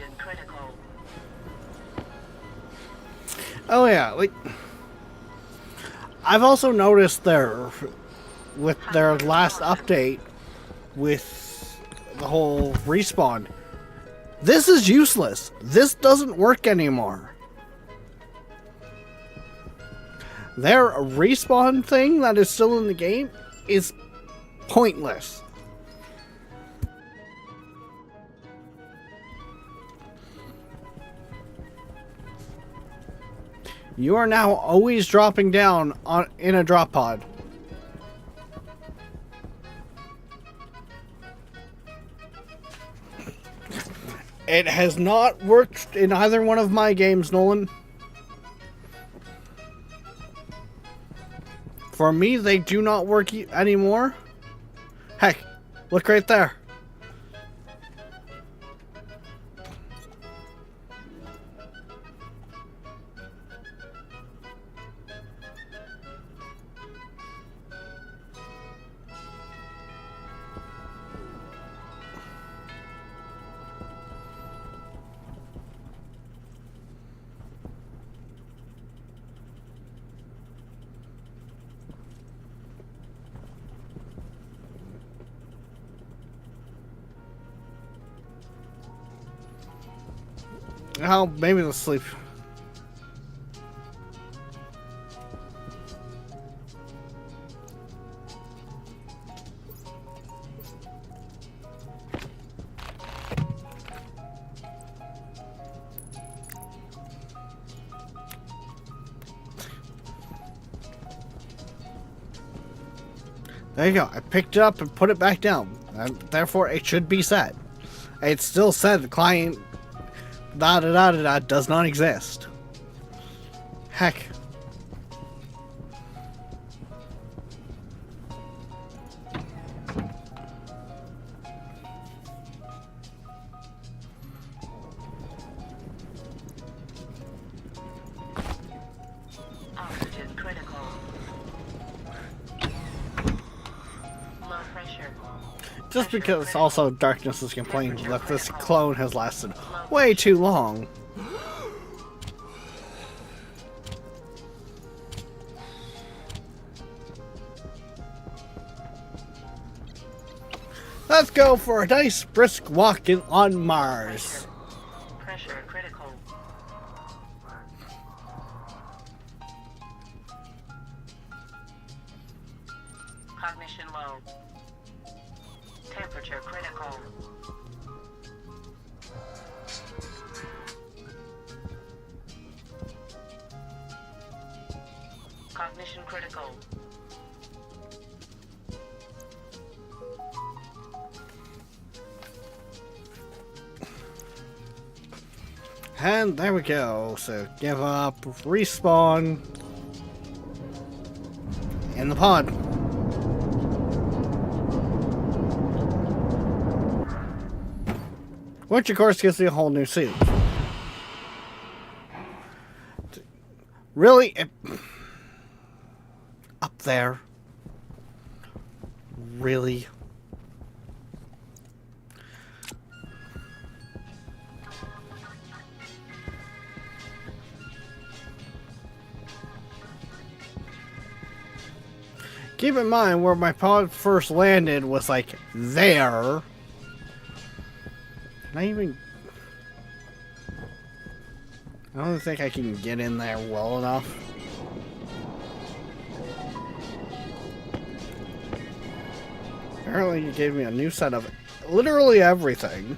Oxygen critical. Oh yeah, like I've also noticed with their last update with the whole respawn. This is useless. This doesn't work anymore. Their respawn thing that is still in the game is pointless. You are now always dropping down in a drop pod. It has not worked in either one of my games, Nolan. For me, they do not work anymore. Heck, look right there. Oh, maybe they'll sleep. There you go. I picked it up and put it back down. And therefore, it should be set. It still said the client does not exist. Heck. Oxygen critical. Low pressure. Just because also Darkness is complaining that this clone has lasted way too long. Let's go for a nice brisk walk on Mars. Pressure critical. Cognition low. Temperature critical. Cognition critical. And there we go. So give up, respawn in the pod. Which of course gives you a whole new suit. Really? Up there? Really? Keep in mind where my pod first landed was like there. Can I even... I don't think I can get in there well enough. Apparently you gave me a new set of literally everything.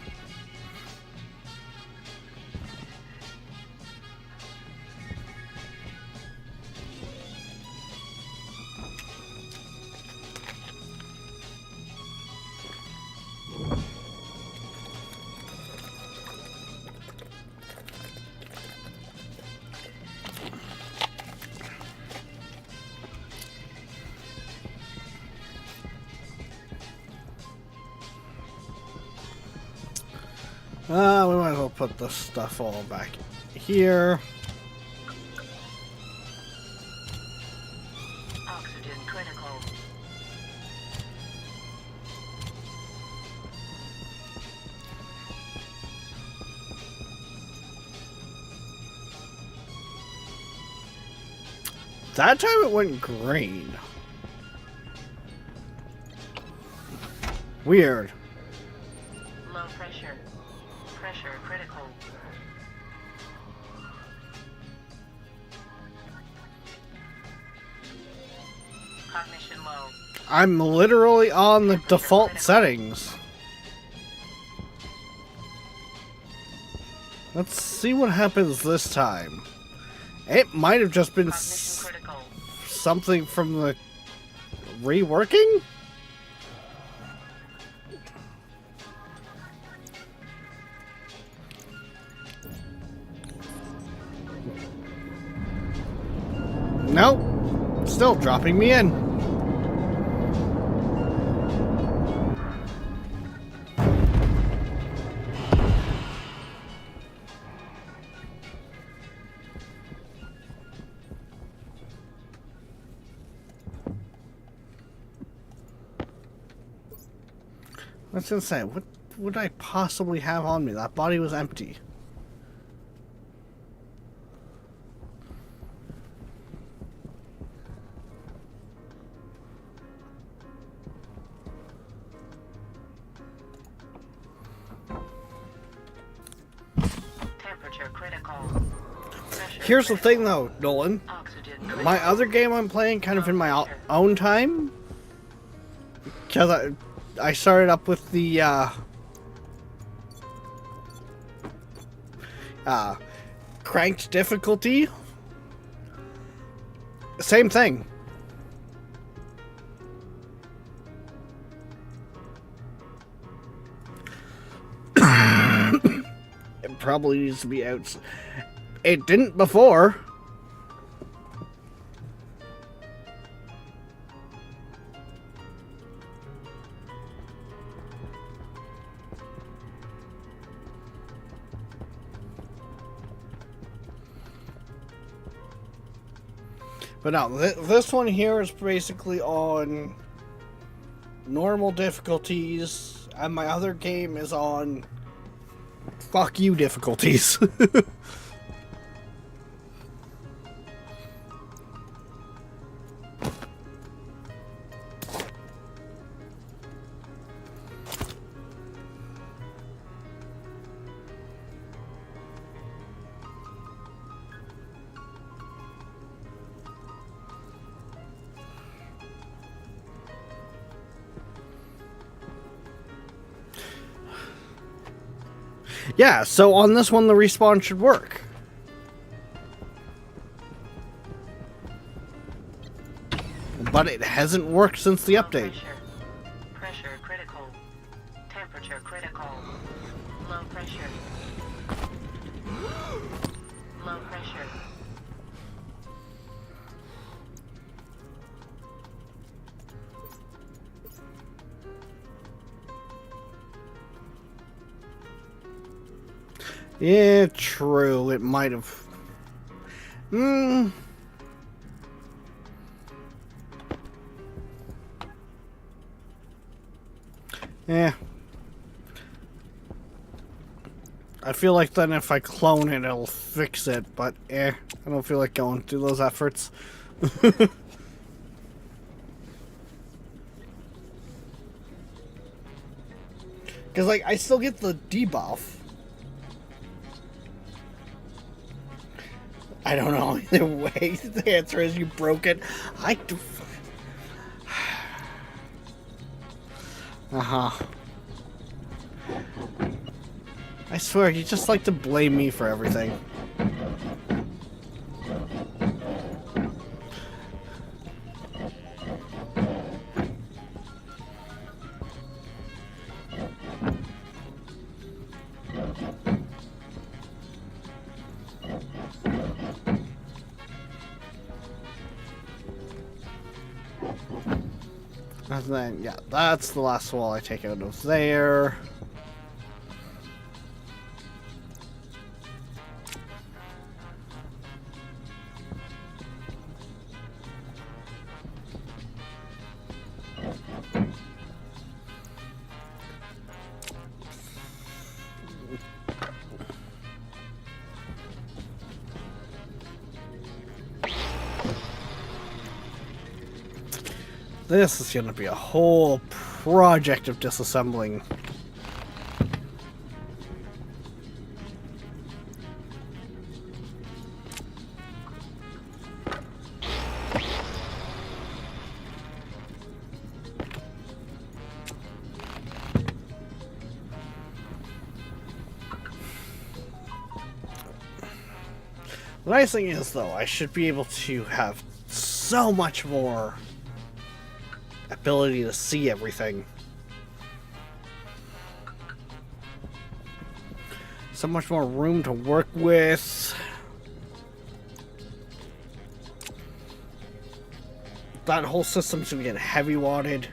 We might as well put this stuff all back here. Oxygen critical. That time it went green. Weird. Low pressure. Pressure critical. Cognition low. I'm literally on the default settings. Let's see what happens this time. It might have just been Cognition critical. something from the reworking? Nope. Still dropping me in. I was gonna say, what would I possibly have on me? That body was empty. Temperature critical. Pressure Here's the critical. thing though, Nolan. Oxygen critical. My other game I'm playing kind of in my own time. Because I started up with the cranked difficulty. Same thing. It probably needs to be out. It didn't before. But no, this one here is basically on normal difficulties, and my other game is on fuck you difficulties. Yeah, so on this one the respawn should work. But it hasn't worked since the Low update. Pressure. Pressure critical. Temperature critical. Low pressure. Low pressure. Yeah, true. It might have. Yeah. I feel like then if I clone it, it'll fix it, but I don't feel like going through those efforts. Because, like, I still get the debuff. I don't know. Either way, the answer is you broke it. Uh-huh. I swear, you just like to blame me for everything. And then, yeah, that's the last wall I take out of there. This is going to be a whole project of disassembling. The nice thing is, though, I should be able to have so much more ability to see everything. So much more room to work with. That whole system's gonna get heavy wadded.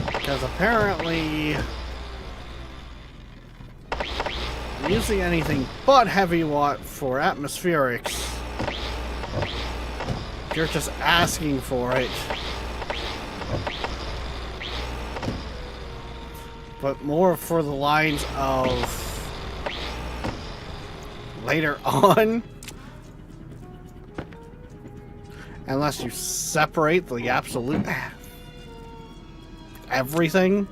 Because apparently using anything but heavy watt for atmospherics, you're just asking for it. But more for the lines of later on. Unless you separate the absolute everything.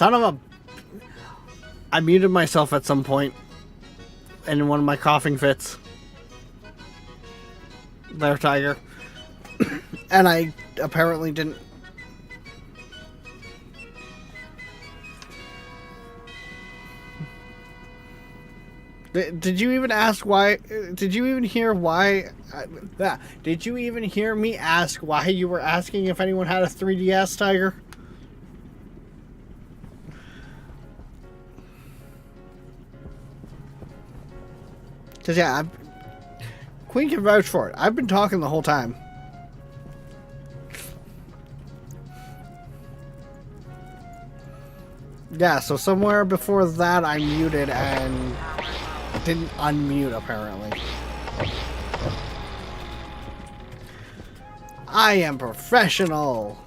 Son of a... I muted myself at some point in one of my coughing fits. There, Tiger. And I apparently didn't... Did you even ask why? Did you even hear why? Did you even hear me ask why you were asking if anyone had a 3DS, Tiger? Because, yeah, Queen can vouch for it. I've been talking the whole time. Yeah, so somewhere before that I muted and didn't unmute, apparently. I am professional!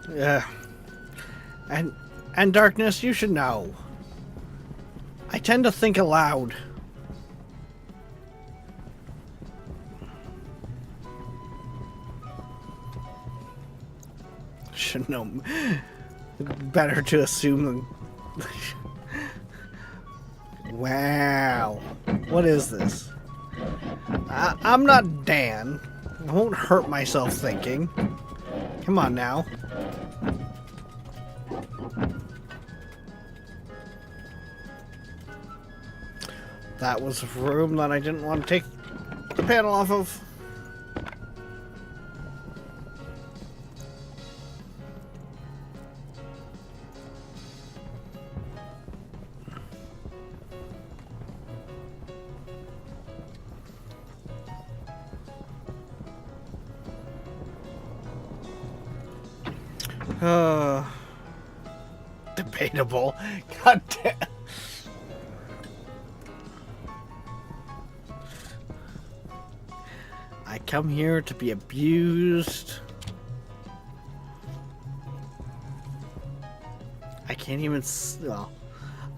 Yeah. And Darkness, you should know. I tend to think aloud. Should know. Better to assume than... Wow. What is this? I'm not Dan. I won't hurt myself thinking. Come on now. That was a room that I didn't want to take the panel off of. Debatable. God damn. I come here to be abused. I can't even... Well,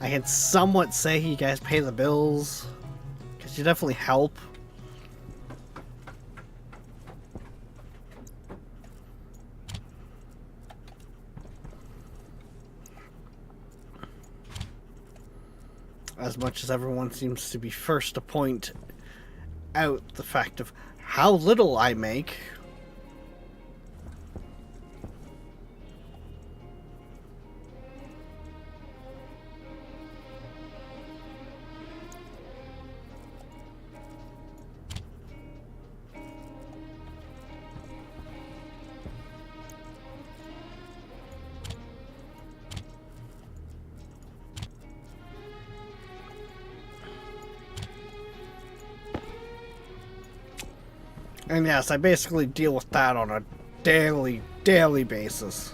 I can somewhat say you guys pay the bills. Because you definitely help. As much as everyone seems to be first to point out the fact of how little I make. And yes, I basically deal with that on a daily basis.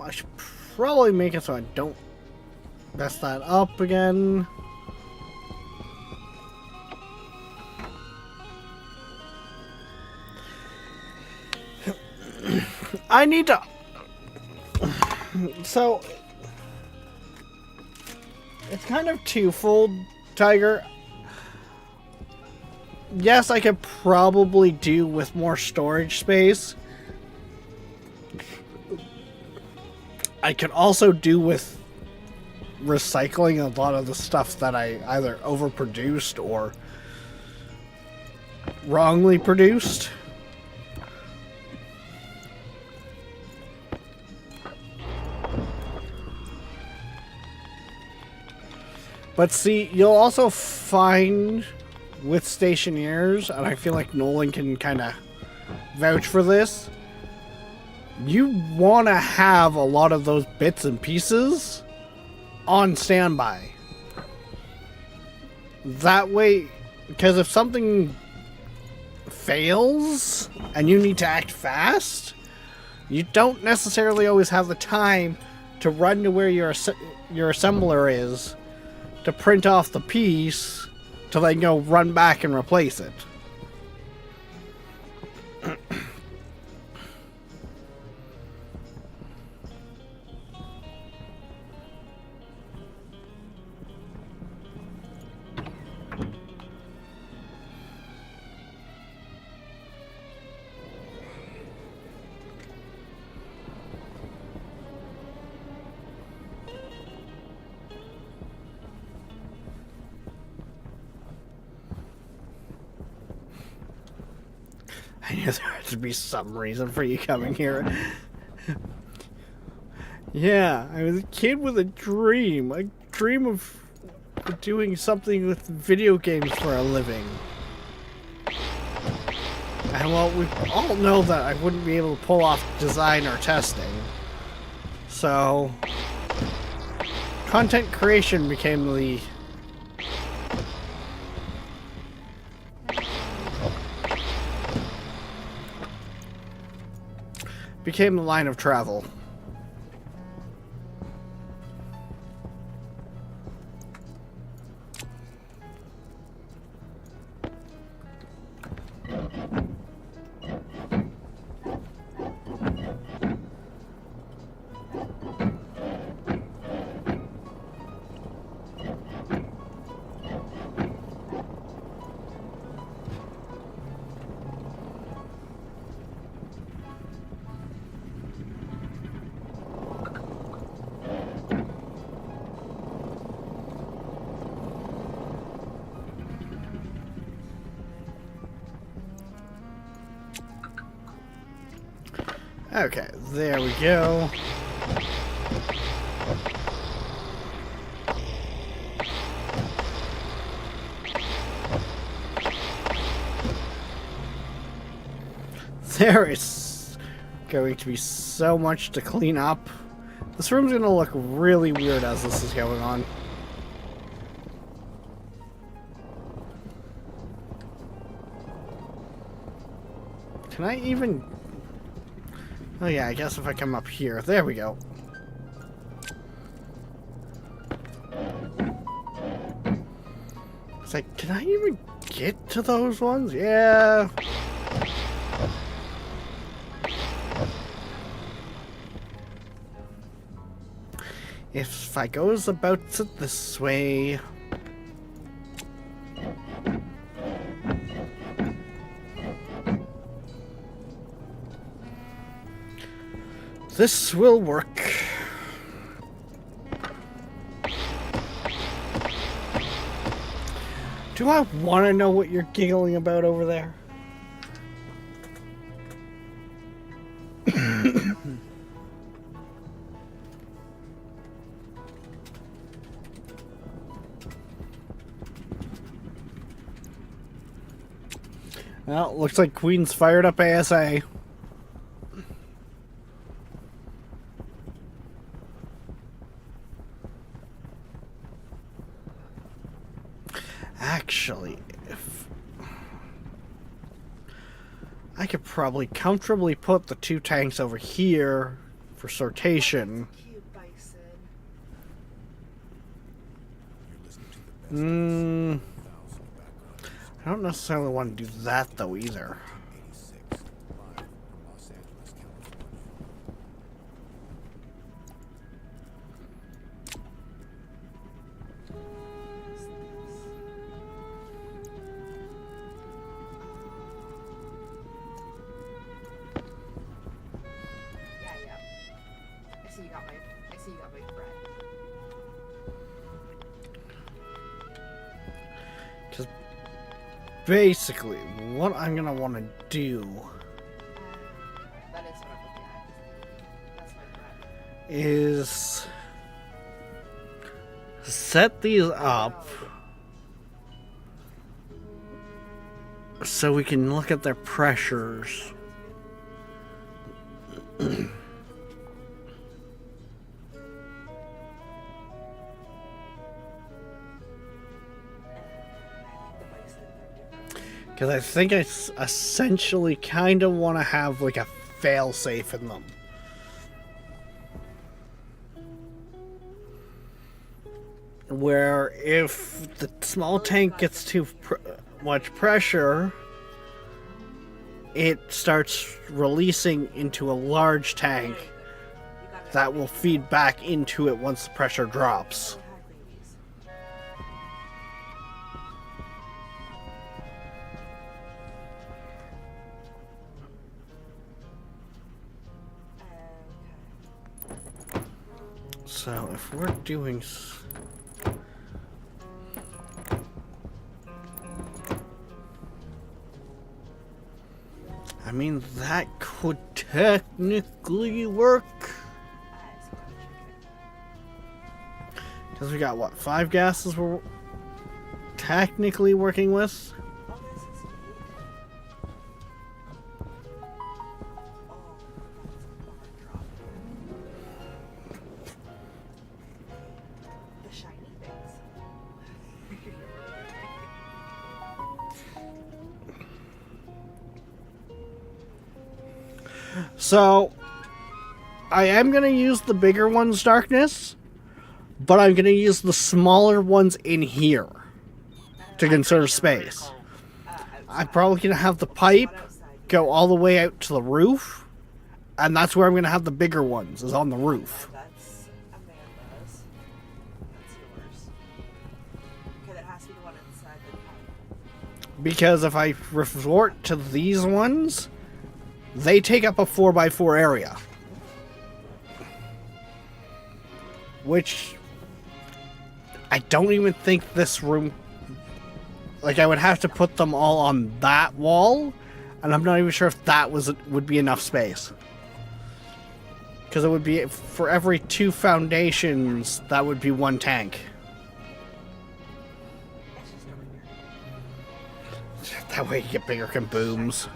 I should probably make it so I don't mess that up again. I need to... So... It's kind of twofold, Tiger. Yes, I could probably do with more storage space. I could also do with recycling a lot of the stuff that I either overproduced or wrongly produced. But see, you'll also find with stationaires, and I feel like Nolan can kind of vouch for this, you want to have a lot of those bits and pieces on standby. That way, because if something fails and you need to act fast, you don't necessarily always have the time to run to where your assembler is to print off the piece to then go run back and replace it. I knew there had to be some reason for you coming here. Yeah, I was a kid with a dream of doing something with video games for a living. And well, we all know that I wouldn't be able to pull off design or testing. So, content creation became the line of travel. Okay, there we go. There is going to be so much to clean up. This room's gonna look really weird as this is going on. Can I even... Oh yeah, I guess if I come up here. There we go. It's like, can I even get to those ones? Yeah. If I goes about it this way... This will work. Do I want to know what you're giggling about over there? Well, looks like Queen's fired up ASA. Actually, if I could probably comfortably put the 2 tanks over here for sortation. Cute bison. I don't necessarily want to do that though either. I see you got my bread. Because basically, what I'm gonna want to do That is what I'm looking at. That's my bread. is set these up so we can look at their pressures. Because I think I essentially kind of want to have like a fail-safe in them. Where if the small tank gets too much pressure, it starts releasing into a large tank that will feed back into it once the pressure drops. So if we're doing... I mean, that could technically work. Because we got, what, 5 gases we're technically working with? So, I am going to use the bigger one's darkness, but I'm going to use the smaller ones in here to conserve space. I'm probably going to have the pipe go all the way out to the roof, and that's where I'm going to have the bigger ones, is on the roof. That's Amanda's. That's yours. Okay, that has to be the one inside the pipe. Because if I resort to these ones, they take up a 4x4 area. Which I don't even think this room... Like, I would have to put them all on that wall, and I'm not even sure if that would be enough space. Because it would be, for every 2 foundations, that would be 1 tank. That way you get bigger kabooms.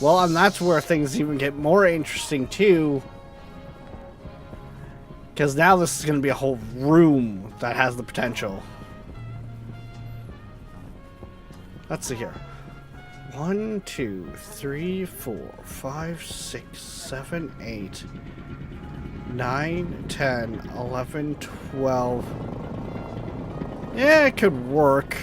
Well, and that's where things even get more interesting, too. Because now this is going to be a whole room that has the potential. Let's see here. 1, 2, 3, 4, 5, 6, 7, 8, 9, 10, 11, 12. Yeah, it could work.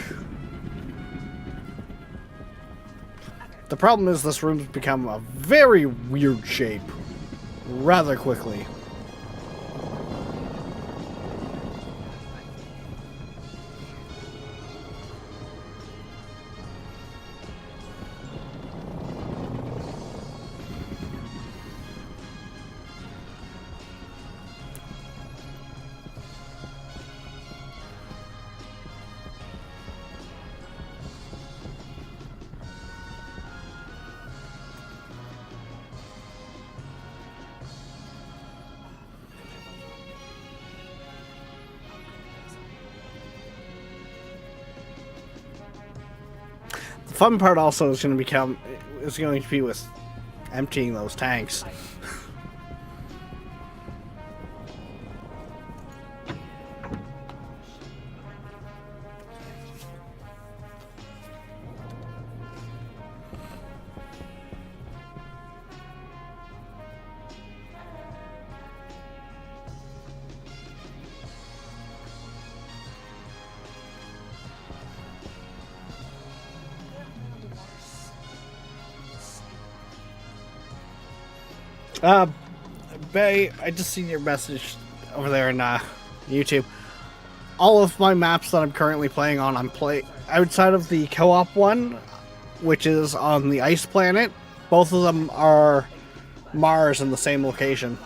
The problem is this room's become a very weird shape rather quickly. The fun part also is going to be with emptying those tanks. Bay, I just seen your message over there in YouTube. All of my maps that I'm currently playing on, outside of the co-op one, which is on the ice planet. Both of them are Mars in the same location.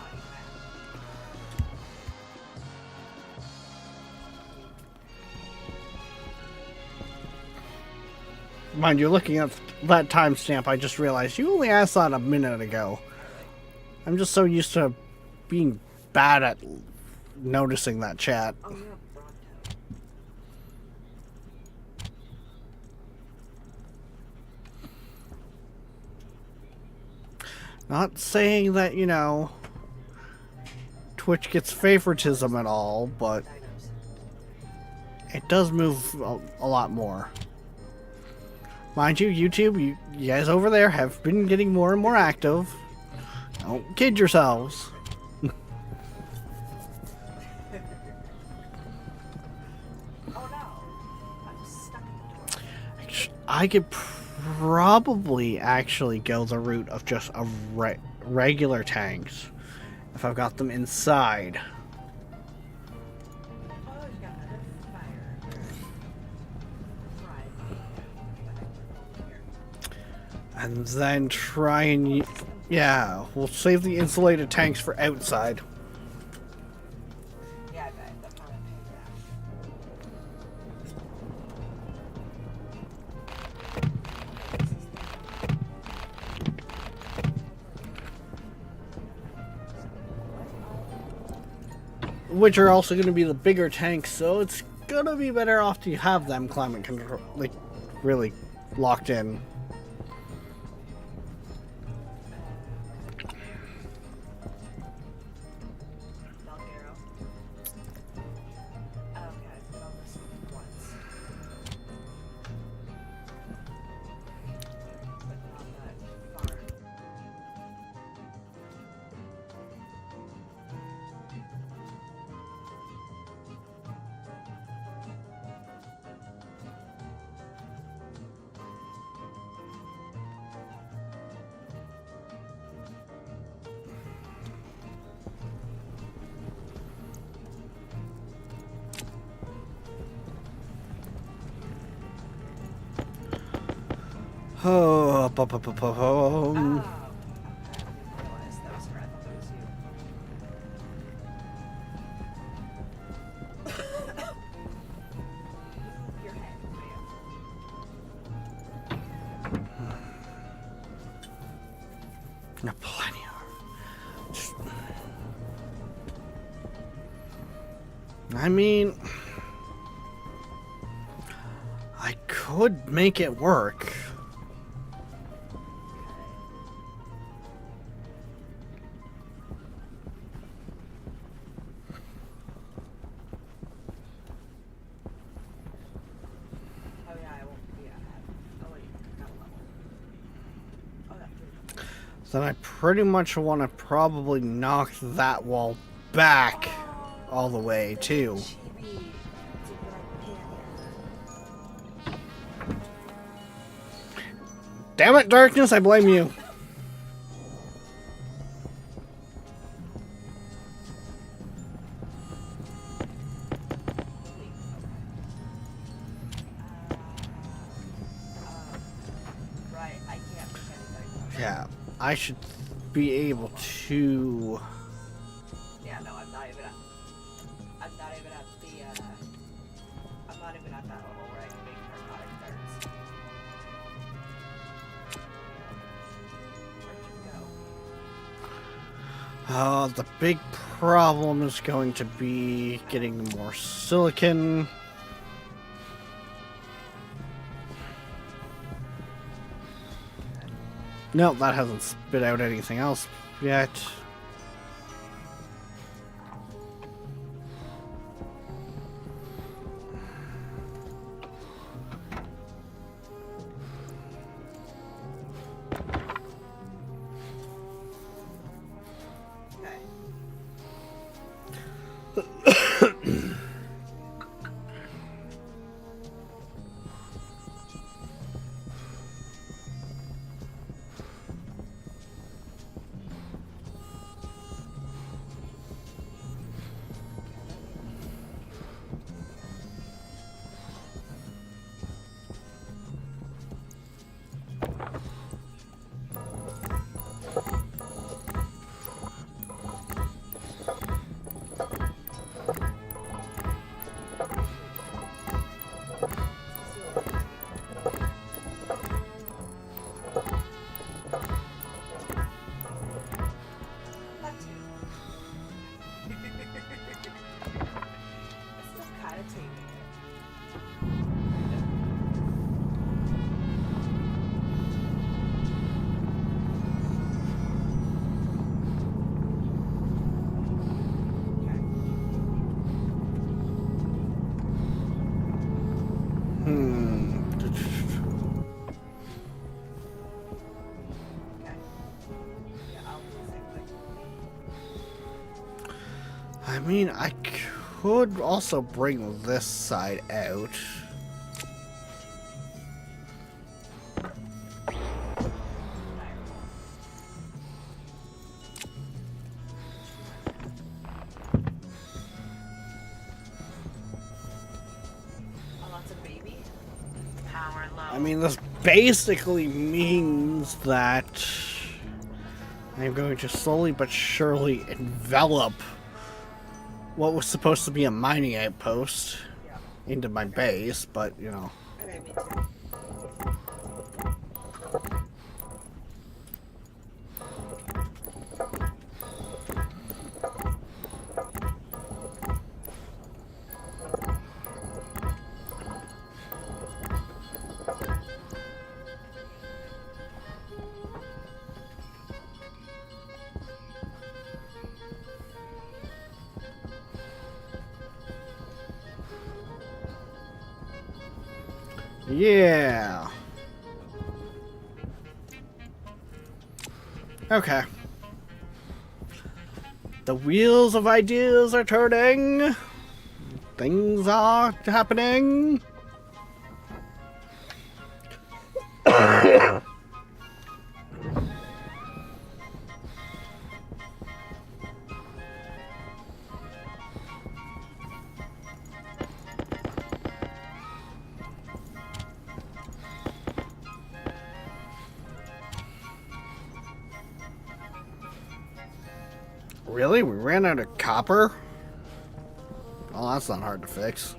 Mind you, looking at that timestamp, I just realized you only asked that a minute ago. I'm just so used to being bad at noticing that chat. Oh, you have Bronto. Not saying that, you know, Twitch gets favoritism at all, but Dinos. it does move a lot more. Mind you, YouTube, you guys over there have been getting more and more active. Don't kid yourselves. Oh no! I'm stuck in the door. I could probably actually go the route of just a regular tanks if I've got them inside. Oh, you got another fire. Right. And then try and... Yeah, we'll save the insulated tanks for outside. Yeah, I bet. That's probably pay Which are also going to be the bigger tanks, so it's going to be better off to have them climate control, like, really locked in. Belgaro. Okay, I've been on this one once. But not that far. Oh, Oh, okay. I didn't realize that was her. I thought that was you. Your head, no, plenty of. I mean, I could make it work. Oh yeah, I won't be at that. Oh wait, got a level. Oh, that three. Then I pretty much want to probably knock that wall back all the way too. Chibi. It's a good idea. Damn it, darkness! I blame you. Right, I can't make anything. Yeah, I should be able to. Yeah, no, I'm not even at the, I'm not even at that level where I can make narcotic darts. Where'd you go? The big problem is going to be getting more silicon. No, that hasn't spit out anything else yet. Okay. That too. still kind of taming it. Okay. Yeah, I'll do the same thing. I mean, I could also bring this side out. Oh, that's a baby? Power low. I mean, this basically means that I'm going to slowly but surely envelop what was supposed to be a mining outpost Yeah. into my base, but, you know. Okay, me too. Yeah. Okay. The wheels of ideas are turning. Things are happening. Really? We ran out of copper? Well, that's not hard to fix.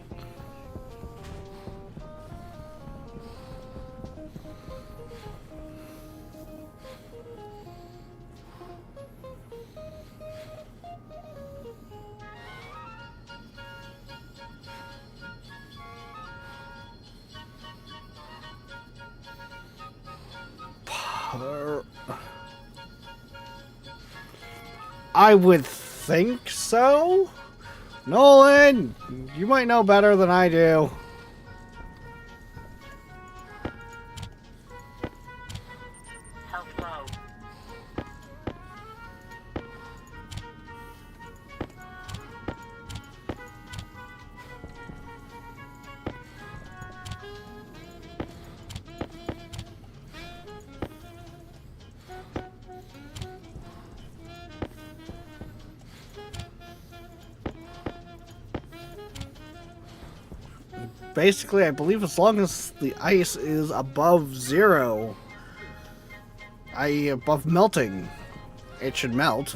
I would think so. Nolan, you might know better than I do. Health low. Basically, I believe as long as the ice is above zero, i.e. above melting, it should melt.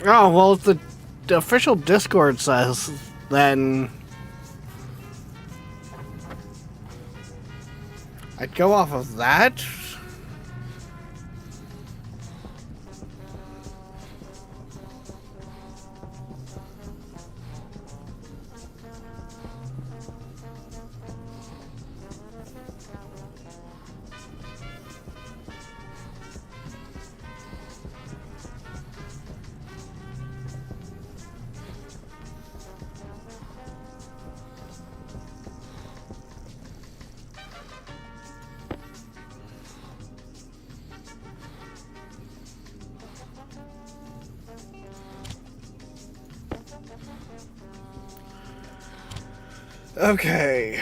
Oh, well, if the official Discord says, then I'd go off of that. Okay,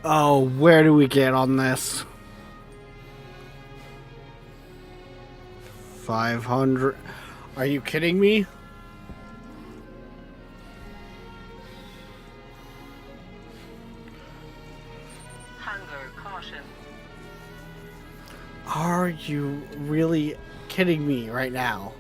oh, where do we get on this? 500. Are you kidding me? Hunger caution. Are you really kidding me right now?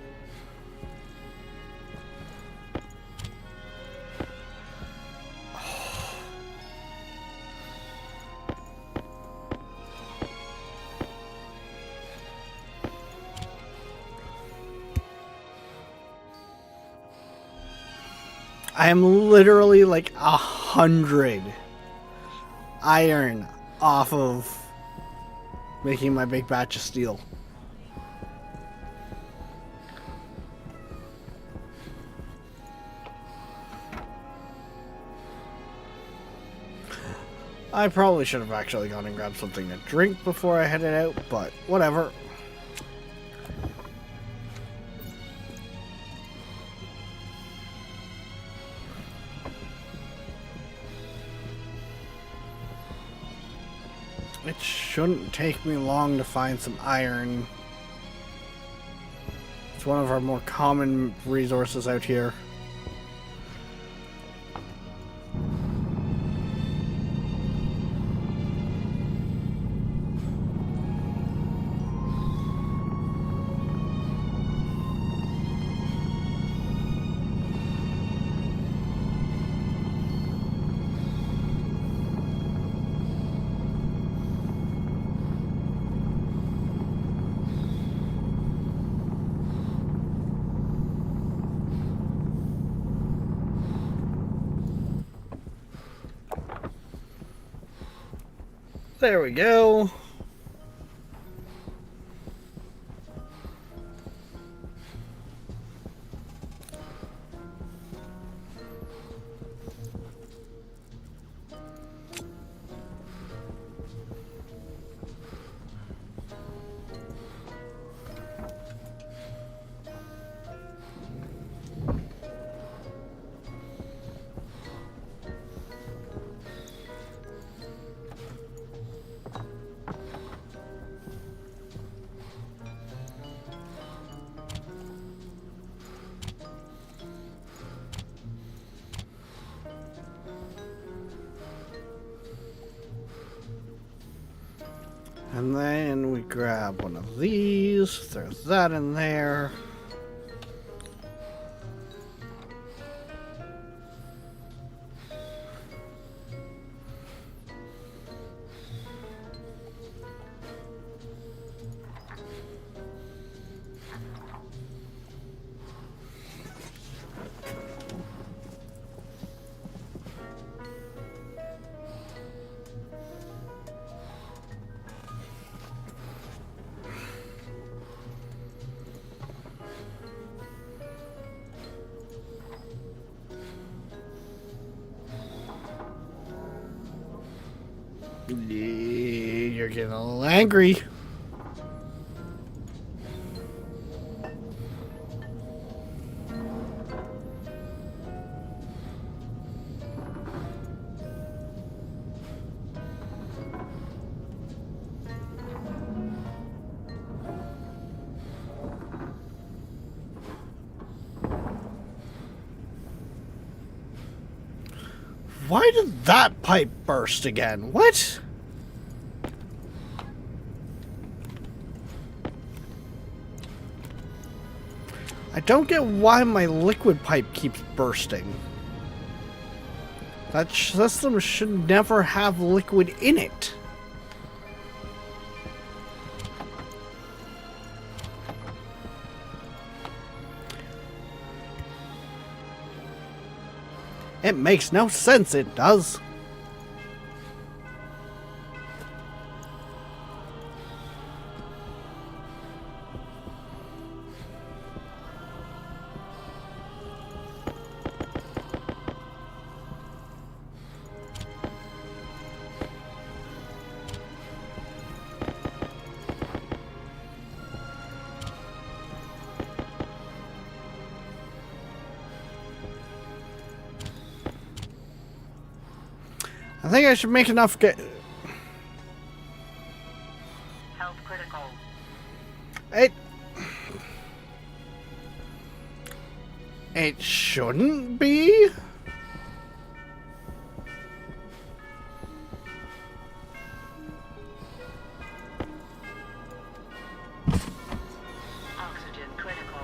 I am literally like 100 iron off of making my big batch of steel. I probably should have actually gone and grabbed something to drink before I headed out, but whatever. It shouldn't take me long to find some iron. It's one of our more common resources out here. There we go. And then we grab one of these, throw that in there. You're getting a little angry. Why did that pipe burst again? What? I don't get why my liquid pipe keeps bursting. That system should never have liquid in it. It makes no sense, it does. I think I should make enough Health critical. It shouldn't be. Oxygen critical.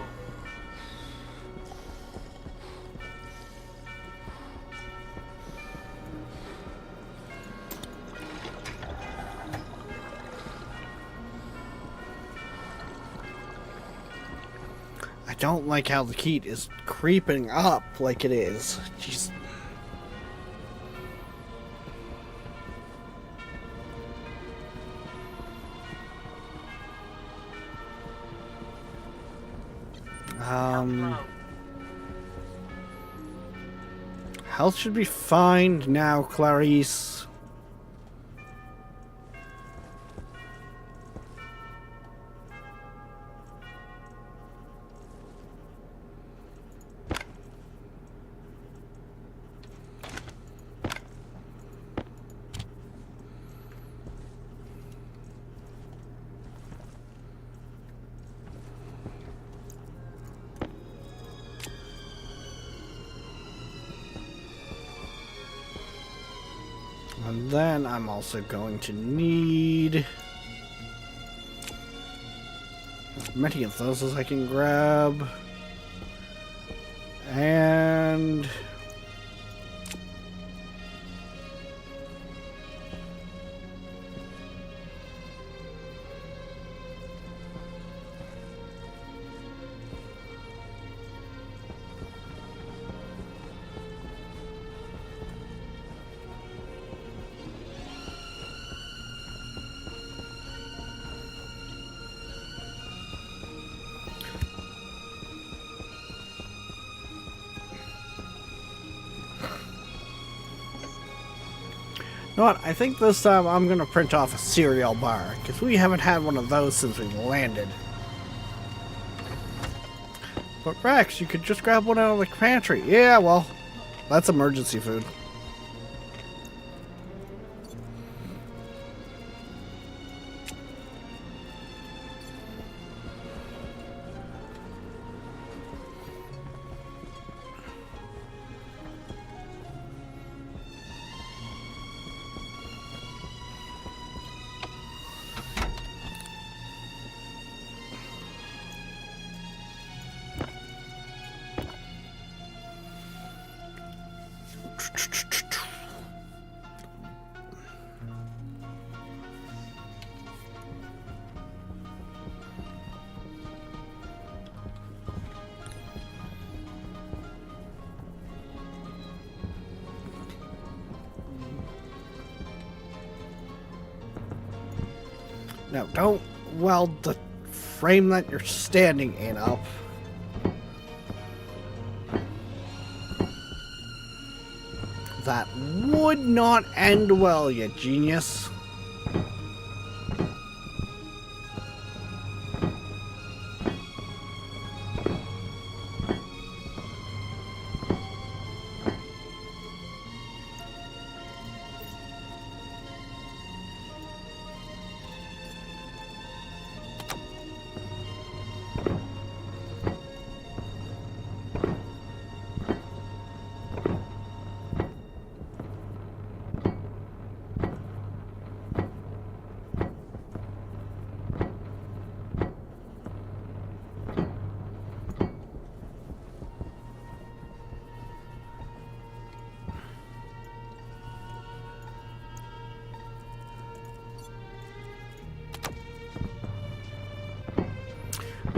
I don't like how the heat is creeping up like it is. Jeez. Low. Health should be fine now, Clarice. And then I'm also going to need as many of those as I can grab. And you know what? I think this time I'm going to print off a cereal bar, because we haven't had one of those since we landed. But Rex, you could just grab one out of the pantry. Yeah, well, that's emergency food. No, don't weld the frame that you're standing in up. That would not end well, you genius.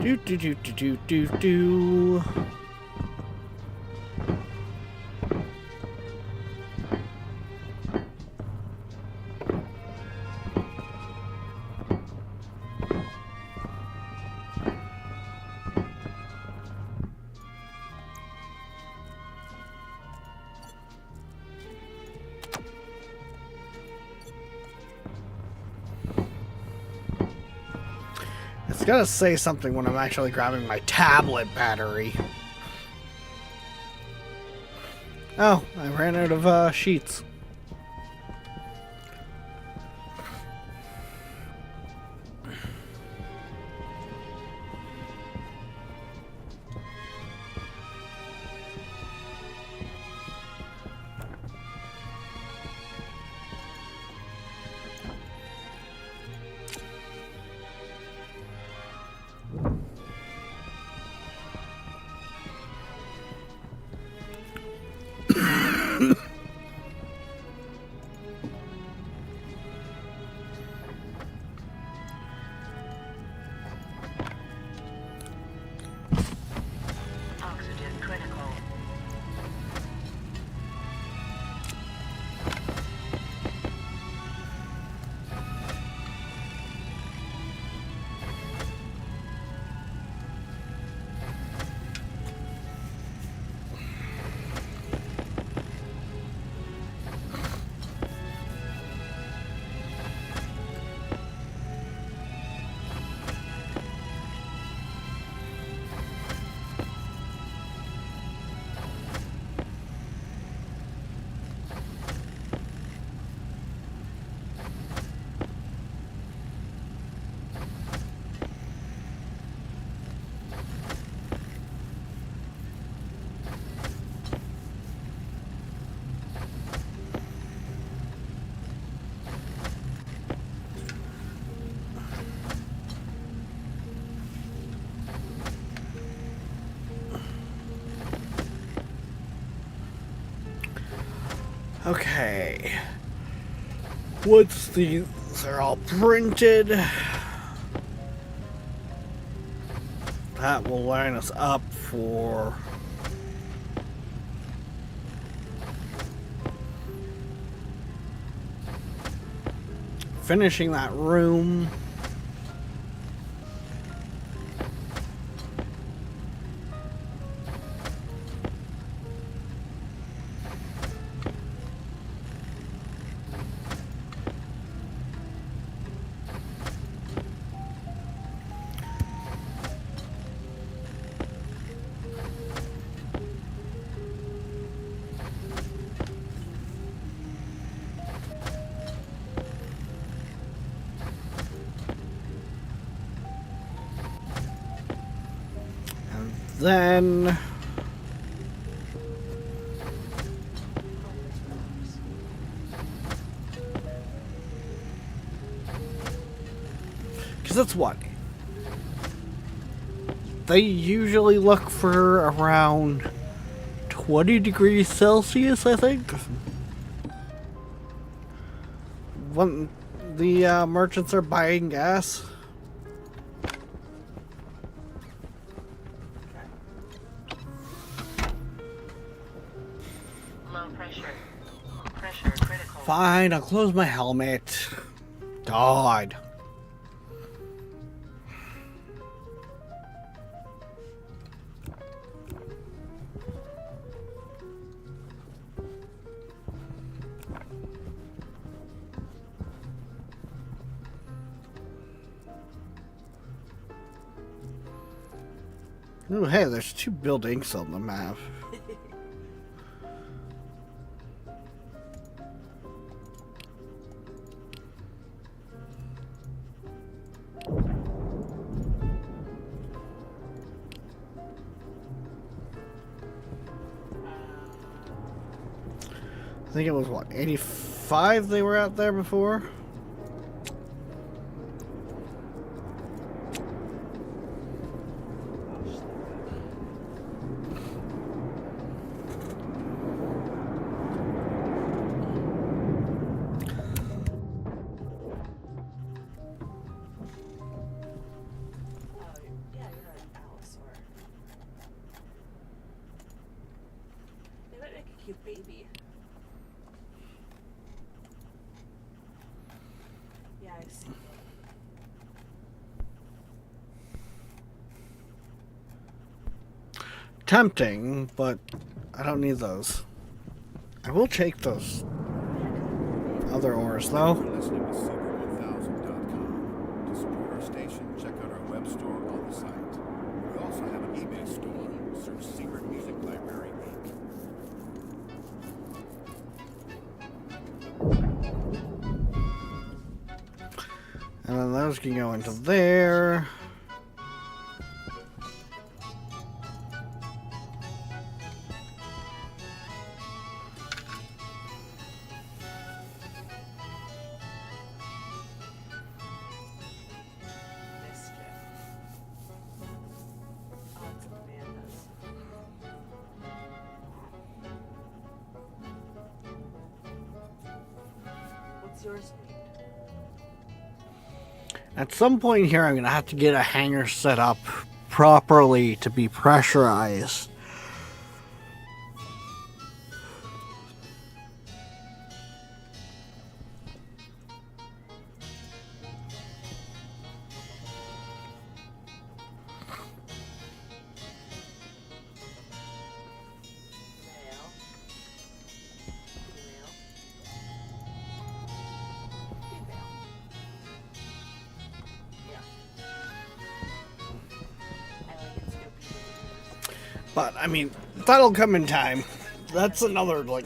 Do do do do do do do. It's gotta say something when I'm actually grabbing my tablet battery. Oh, I ran out of sheets. Oxygen critical. Okay. Once these are all printed, that will line us up for finishing that room. Then because that's what they usually look for, around 20 degrees Celsius, I think, when the merchants are buying gas. Low pressure. Pressure critical. Fine, I'll close my helmet. God. Oh, hey, there's 2 buildings on the map. I think it was, what, 85 they were out there before? Yeah, you're right. see Tempting, but I don't need those. I will take those other ores, though. You're listening to Seeker1000.com. To support our station, check out our web store on the site. We also have an eBay store. Search Secret Music Library Inc. And then those can go into there. mischief. Oh, it's Amanda's. What's yours need? At some point here, I'm going to have to get a hangar set up properly to be pressurized. Male. Female. Female. Yeah. I like it still be But, I mean, that'll come in time. That's another, like,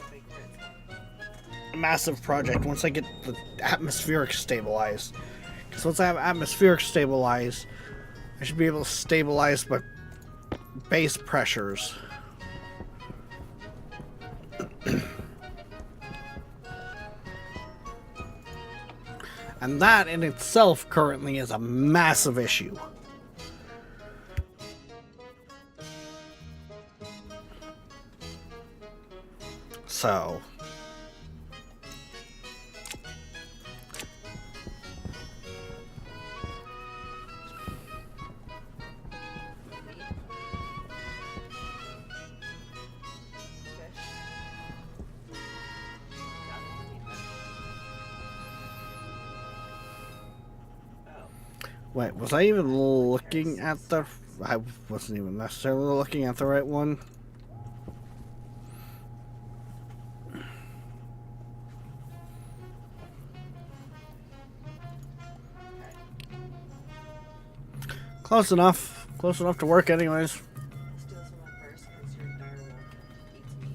massive project once I get the atmospheric stabilized. Because once I have atmospheric stabilized, I should be able to stabilize my base pressures. And that in itself currently is a massive issue. So, wait, was I even looking at the... I wasn't even necessarily looking at the right one. Close enough. Close enough to work anyways. Steal someone first because your dire wolf eats me.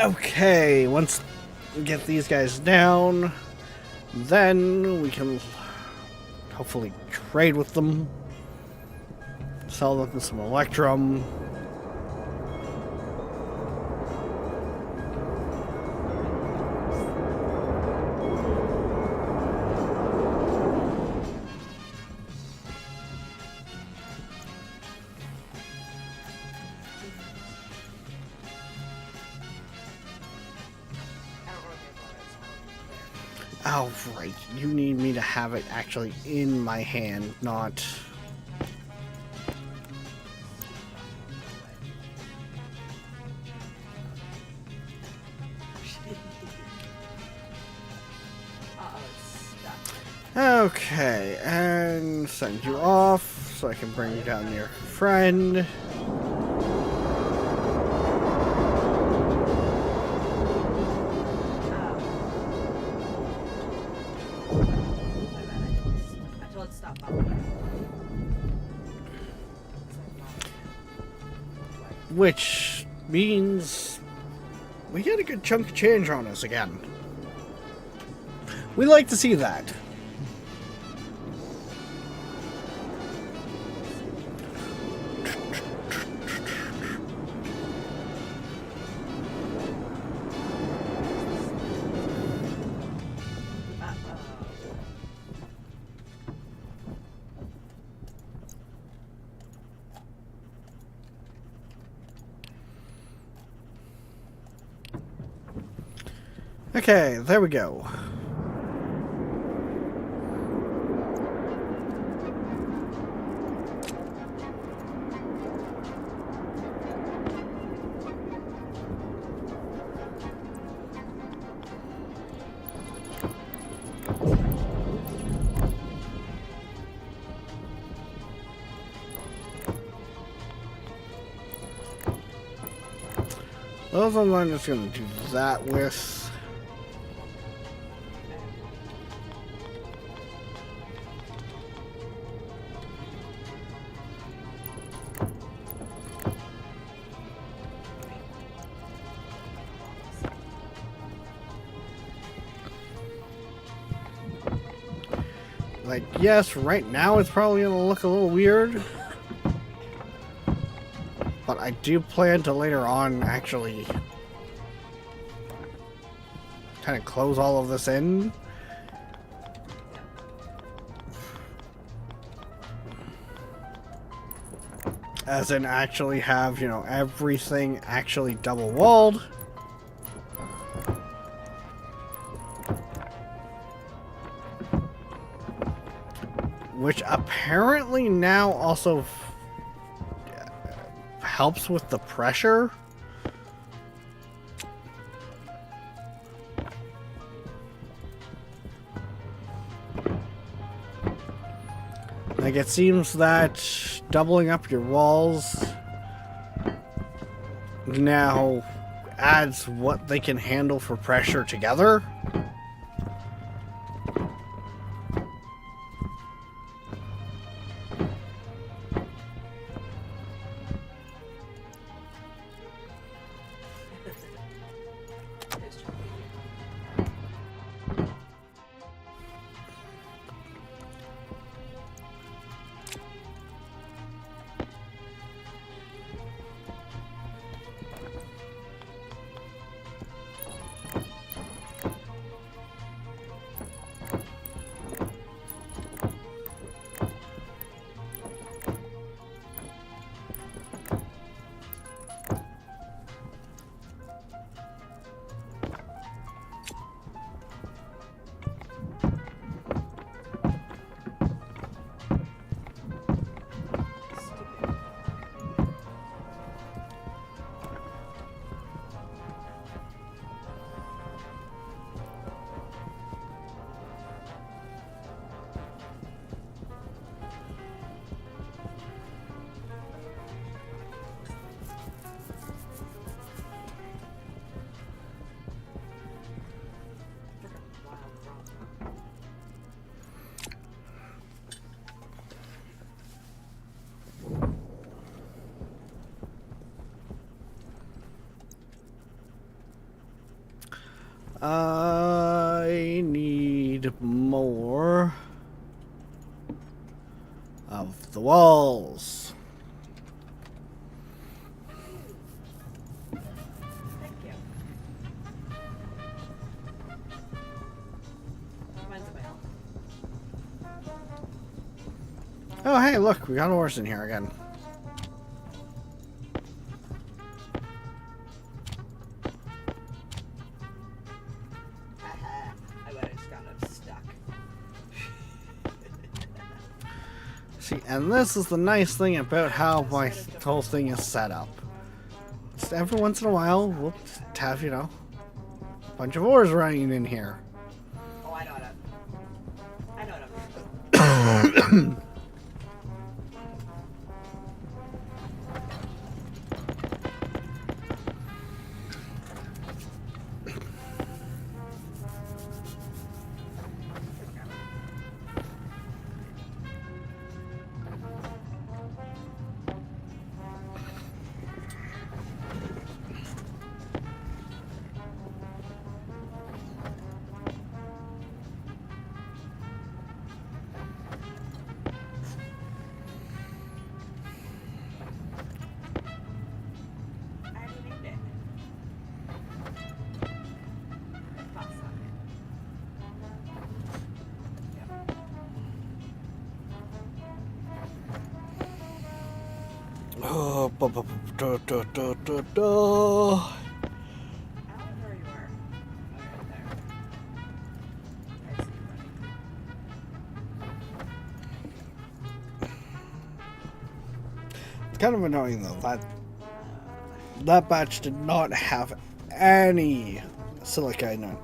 Okay, once we get these guys down, then we can hopefully trade with them, sell them some electrum. I don't really care about it. Oh, right. You need me to have it actually in my hand, not... Uh-oh, it's stuck. Okay, and send you off so I can bring down your friend. I told it to stop following. Which means we get a good chunk of change on us again. We like to see that. Okay, there we go. Those ones I'm just going to do that with. Like, yes, right now it's probably going to look a little weird. But I do plan to later on actually kind of close all of this in. As in actually have, you know, everything actually double walled. Which apparently now also helps with the pressure. Like, it seems that doubling up your walls now adds what they can handle for pressure together. I need more of the walls. Thank you. Mine's a male. Oh, hey, look, we got a horse in here again. I would have just got him stuck. See, and this is the nice thing about how my whole thing is set up. Just every once in a while, we'll just have, you know, a bunch of oars running in here. Oh, I know what I'm. I already named it. Awesome. Yep. Oh, I don't know where you are. Oh, right there. Kind of annoying though. That batch did not have any silica in it.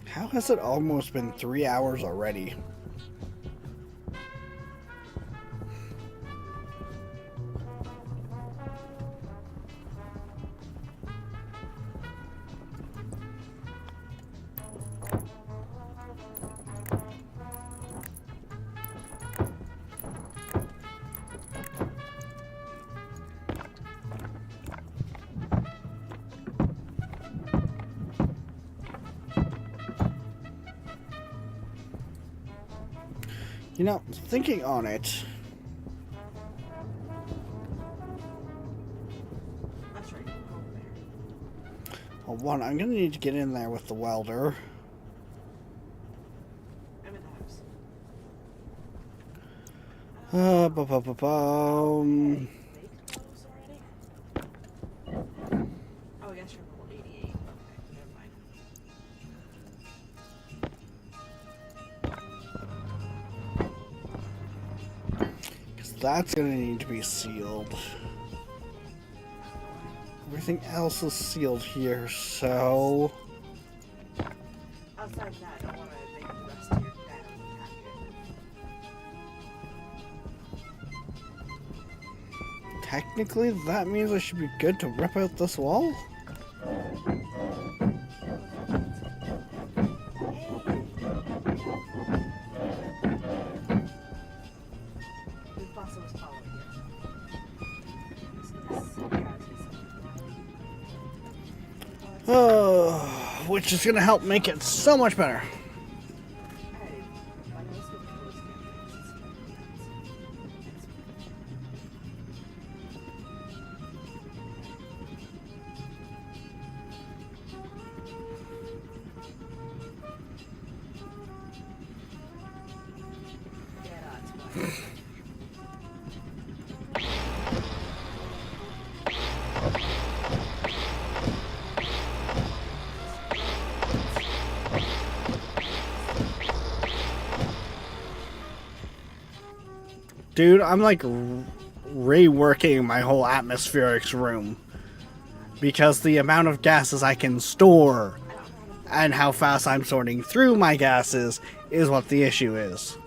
How has it almost been 3 hours already? You know, thinking on it, That's right. Over there. well, one, I'm gonna need to get in there with the welder. I'm in the house. Ba-ba-ba-bum. Make those already? Oh, I guess you're level 88. Okay, never mind. Because that's gonna need to be sealed. Everything else is sealed here, so... Outside of that, I want to make the rest of your down packet. Technically, that means I should be good to rip out this wall? The boss was following you. Oh, which is gonna help make it so much better. Dude, I'm like reworking my whole atmospherics room because the amount of gases I can store and how fast I'm sorting through my gases is what the issue is.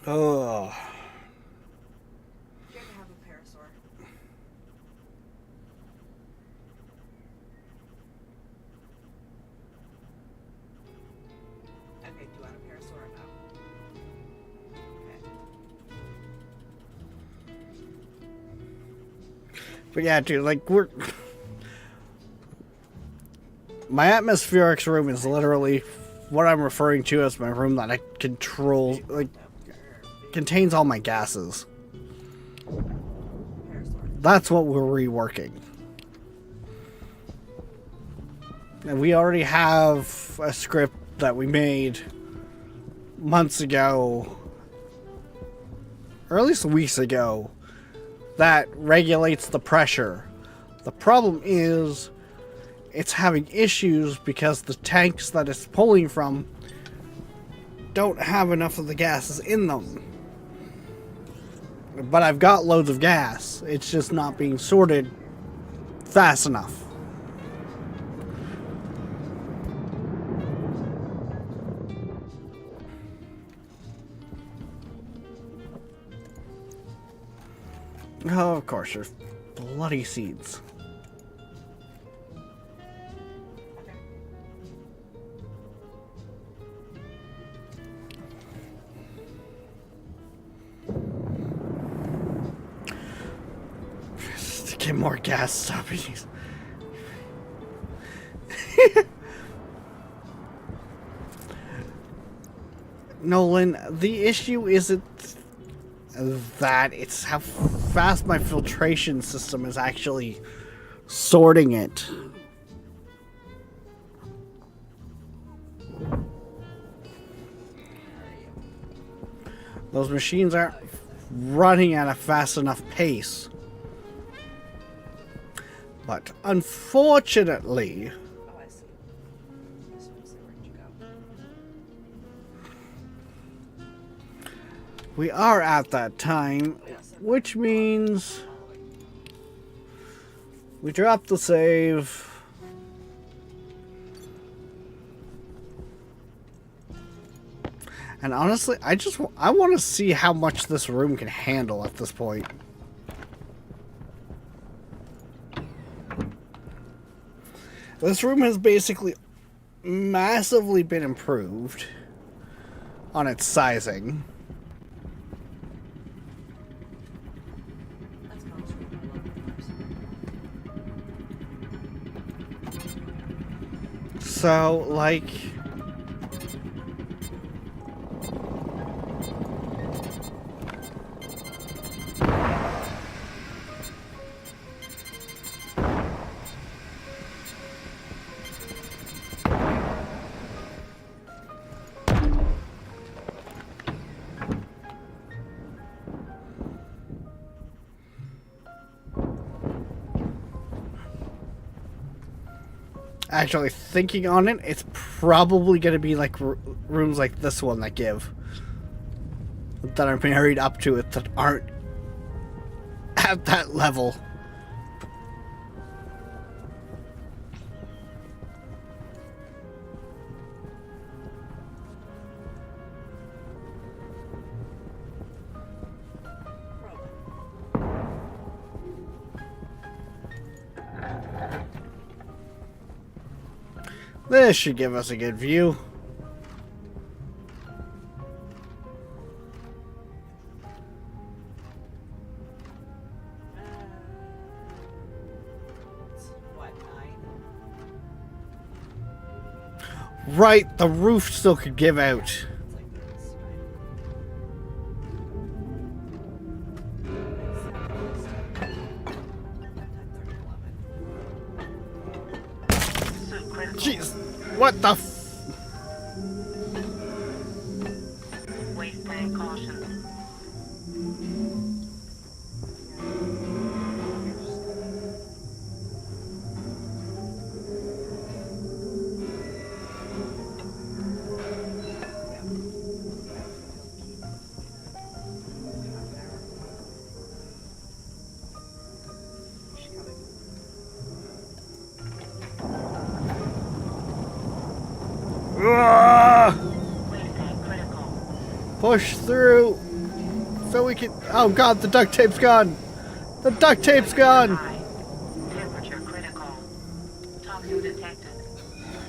Oh. You have to have a parasaur. Okay, do you want a parasaur or no? Okay. But yeah, dude, like, my atmospherics room is literally what I'm referring to as my room that I control, like, contains all my gases. Parasaur. That's what we're reworking. And we already have a script that we made months ago, or at least weeks ago, that regulates the pressure. The problem is it's having issues because the tanks that it's pulling from don't have enough of the gases in them. But I've got loads of gas. It's just not being sorted fast enough. Oh, of course, there's bloody seeds. Just to get more gas stoppages. Nolan, the issue isn't that, it's how fast my filtration system is actually sorting it. Those machines aren't running at a fast enough pace. But unfortunately, Oh, I see. This one's there. Where'd you go? we are at that time, which means we drop the save. And honestly, I want to see how much this room can handle at this point. This room has basically massively been improved on its sizing. That's College Street. I love it. So, like, actually thinking on it, it's probably going to be like rooms like this one that are married up to it that aren't at that level. This should give us a good view. It's what, 9? Right, the roof still could give out. It's like this. 10, 30, 11. Suit critical. Jeez, what the f- Waste tank caution. Ah! Waste tank critical. Push through. So we can. Oh god, the duct tape's gone. The duct tape's gone. High. Temperature critical. Toxin detected.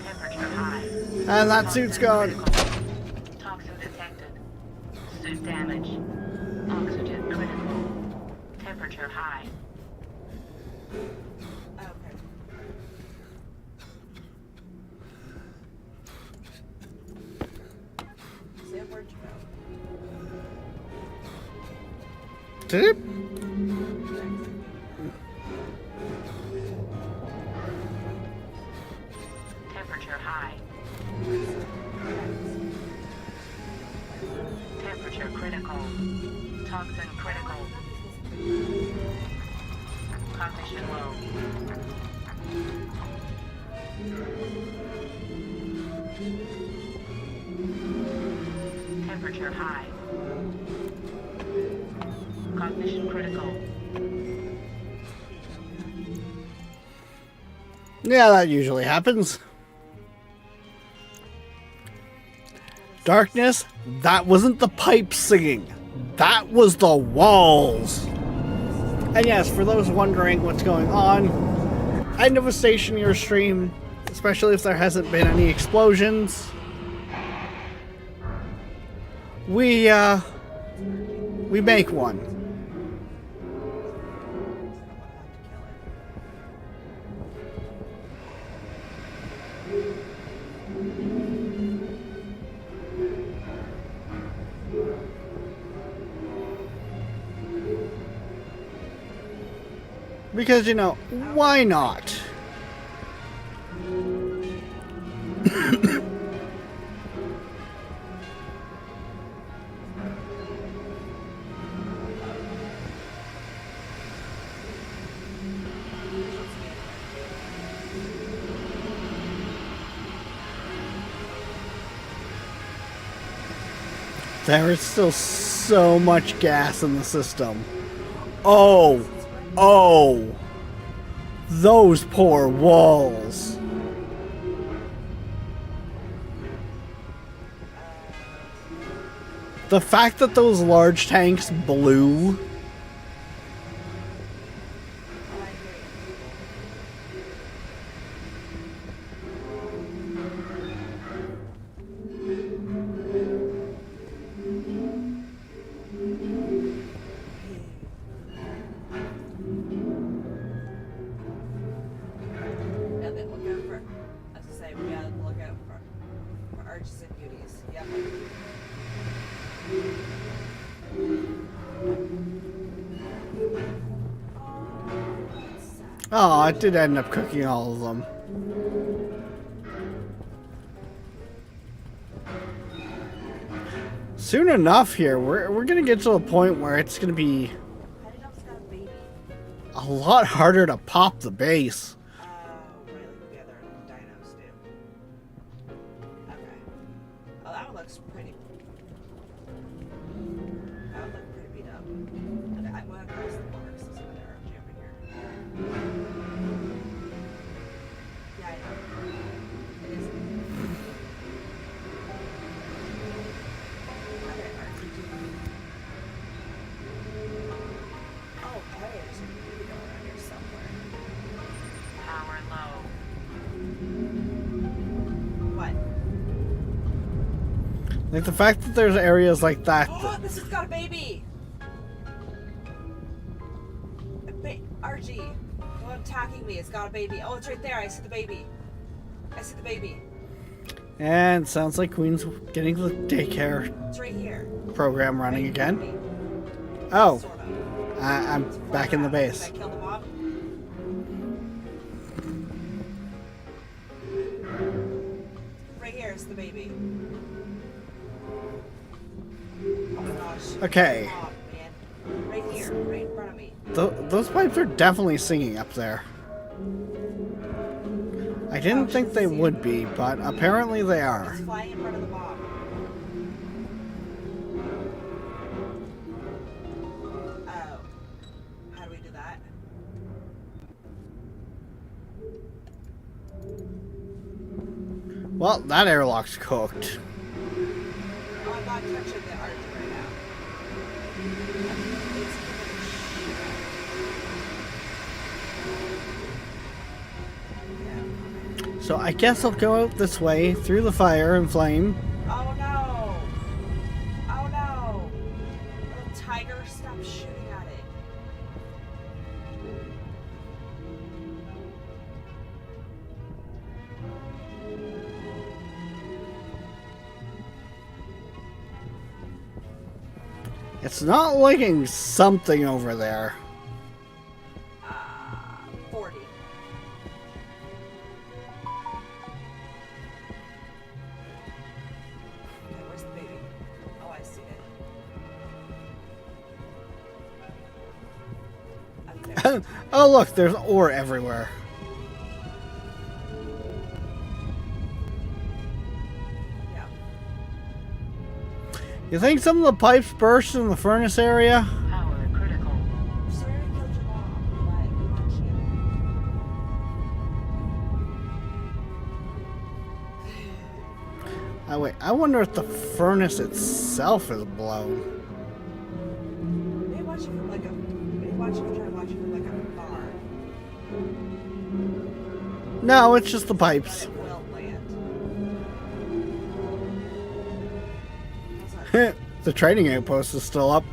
Temperature high. And that suit's gone. Critical. Toxin detected. Suit damage. Oxygen critical. Temperature high. Okay. Sam, where'd you go? Did it? Temperature high. Temperature critical. Toxin critical. Cognition low. Temperature high. Cognition critical. Yeah, that usually happens. Darkness, that wasn't the pipes singing. That was the walls. And yes, for those wondering what's going on, end of a stationary stream, especially if there hasn't been any explosions. We make one. Because, you know, why not? There is still so much gas in the system. Oh, those poor walls. The fact that those large tanks blew. And then look out for, as I say, we gotta look out for arches and beauties. Yep. Oh, I did end up cooking all of them. Soon enough here, we're gonna get to a point where it's gonna be How do you know it's got a baby? a lot harder to pop the base. Right, like the other dinos do. Okay. Oh, that one looks pretty. That would look pretty beat up. Okay, I'm going across the border because there's another RG over here. Yeah, I know. It is. Okay, RG2. Oh, hey, there's a beauty going around here somewhere. Power low. What? Like the fact that there's areas like that. Oh, this has got a baby! RG. The one attacking me. It's got a baby. Oh, it's right there. I see the baby. I see the baby. And sounds like Queen's getting the daycare It's right here. program running Right again. me. Oh, Sort of. I'm back in the base. Did I kill the mob? Right here is the baby. Oh my gosh. Okay. Mob, man. Right here. Right in front of me. Those pipes are definitely singing up there. I didn't think they would be, but apparently they are. It's flying in front of the mob. Oh. How do we do that? Well, that airlock's cooked. Oh, I'm not touching the arch right now. So I guess I'll go out this way through the fire and flame. Oh no! Oh no! Little tiger, stop shooting at it. It's not liking something over there. 40. Okay, where's the baby? Oh, I see it. I'm there. Oh look, there's ore everywhere. Yeah. You think some of the pipes burst in the furnace area? Power critical. Sorry I killed your mom, but we want you. Oh wait, I wonder if the furnace itself is blown. Maybe watch it from like a. Maybe watch it try to watch it from like a bar. No, it's just the pipes. It will land. How's that? The trading outpost is still up.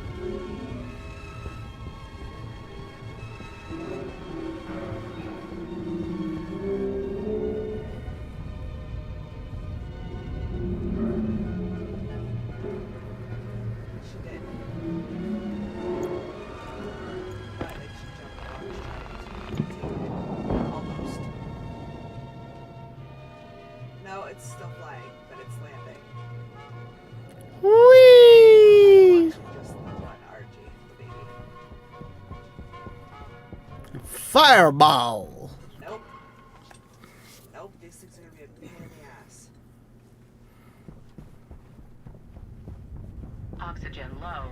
She did. I think she jumped out and tried to take it. Almost. No, it's still flying, but it's landing. Whee! Just one RG, the baby. Fireball! Nope. Nope, these things are gonna be a pain in the ass. Oxygen low.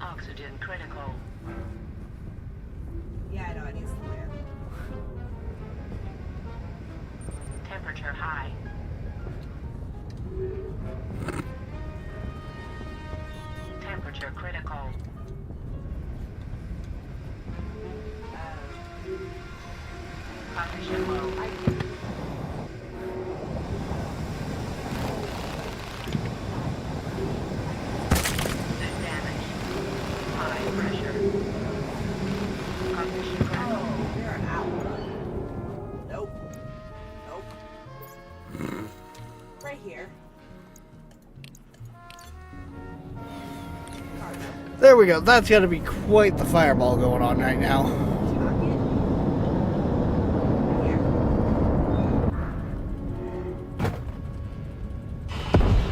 Oxygen critical. Yeah, I know, it needs to land. Temperature high. Temperature critical. Cognition low. Damage. High pressure. Cognition critical. Oh, you're out. Nope. Nope. Right here. Cargo. There we go. That's got to be quite the fireball going on right now. Target. Here.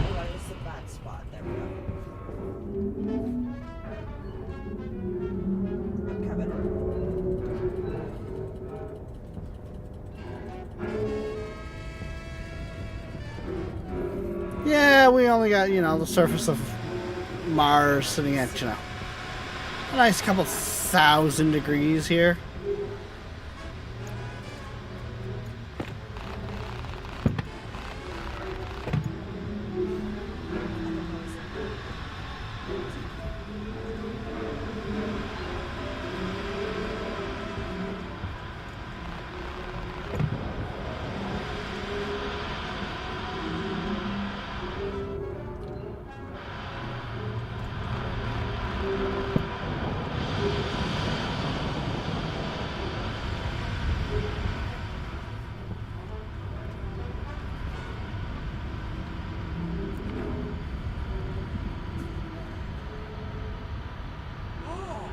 Oh, this is a bad spot. There we go. I'm coming. Yeah, we only got, the surface of Mars sitting at, a nice couple thousand degrees here. Oh,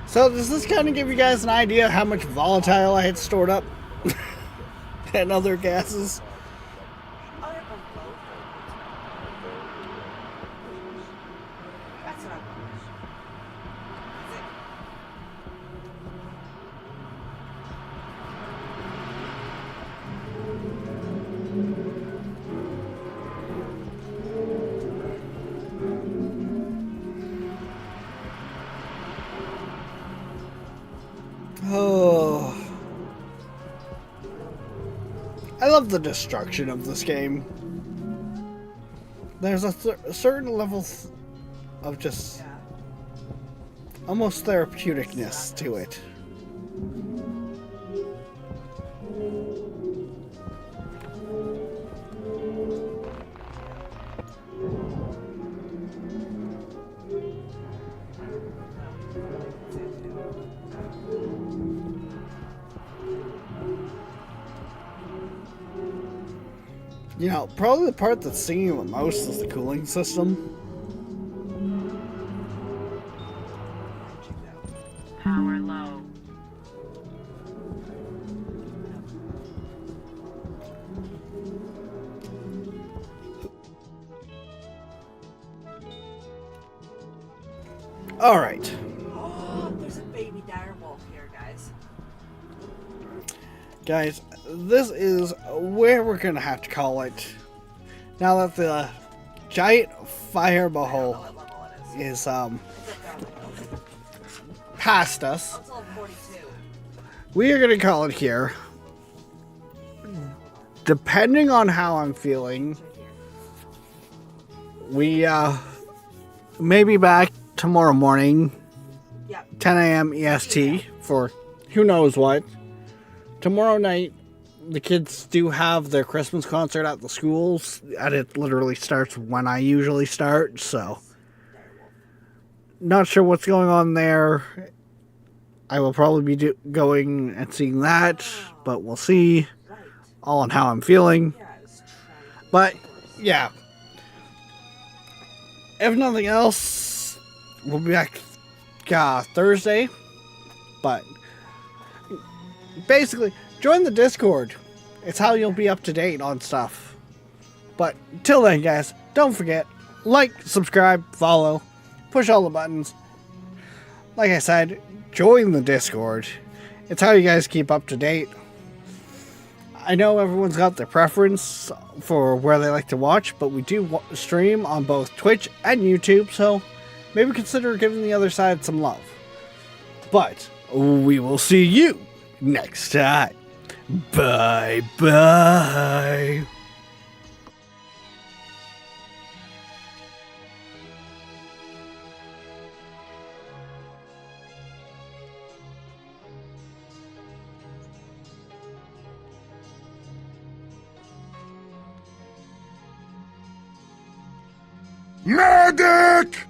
So does this kind of give you guys an idea of how much volatile I had stored up? And other gases? oh, they're both low. That's what I want. Is it? Oh. I love the destruction of this game. There's a certain level of just Yeah. almost therapeuticness to it. You know, probably the part that's stinging the most is the cooling system. Power low. Alright. Oh, there's a baby dire wolf here, guys. Guys, this is where we're gonna have to call it. Now that the giant I don't know fireball what level it is. is It's up down. past us, It's level 42. we are gonna call it here. Depending on how I'm feeling, Right here. we may be back tomorrow morning, Yep. 10 a.m. EST, for who knows what. Tomorrow night, the kids do have their Christmas concert at the schools, and it literally starts when I usually start, so not sure what's going on there. I will probably be going and seeing that, but we'll see, Right. all on how I'm feeling. Yeah, I was trying to- But, yeah. If nothing else, we'll be back Thursday. But, basically, join the Discord. It's how you'll be up to date on stuff. But, till then, guys, don't forget, like, subscribe, follow, push all the buttons. Like I said, join the Discord. It's how you guys keep up to date. I know everyone's got their preference for where they like to watch, but we do stream on both Twitch and YouTube, so maybe consider giving the other side some love. But we will see you next time. Bye bye. Medic!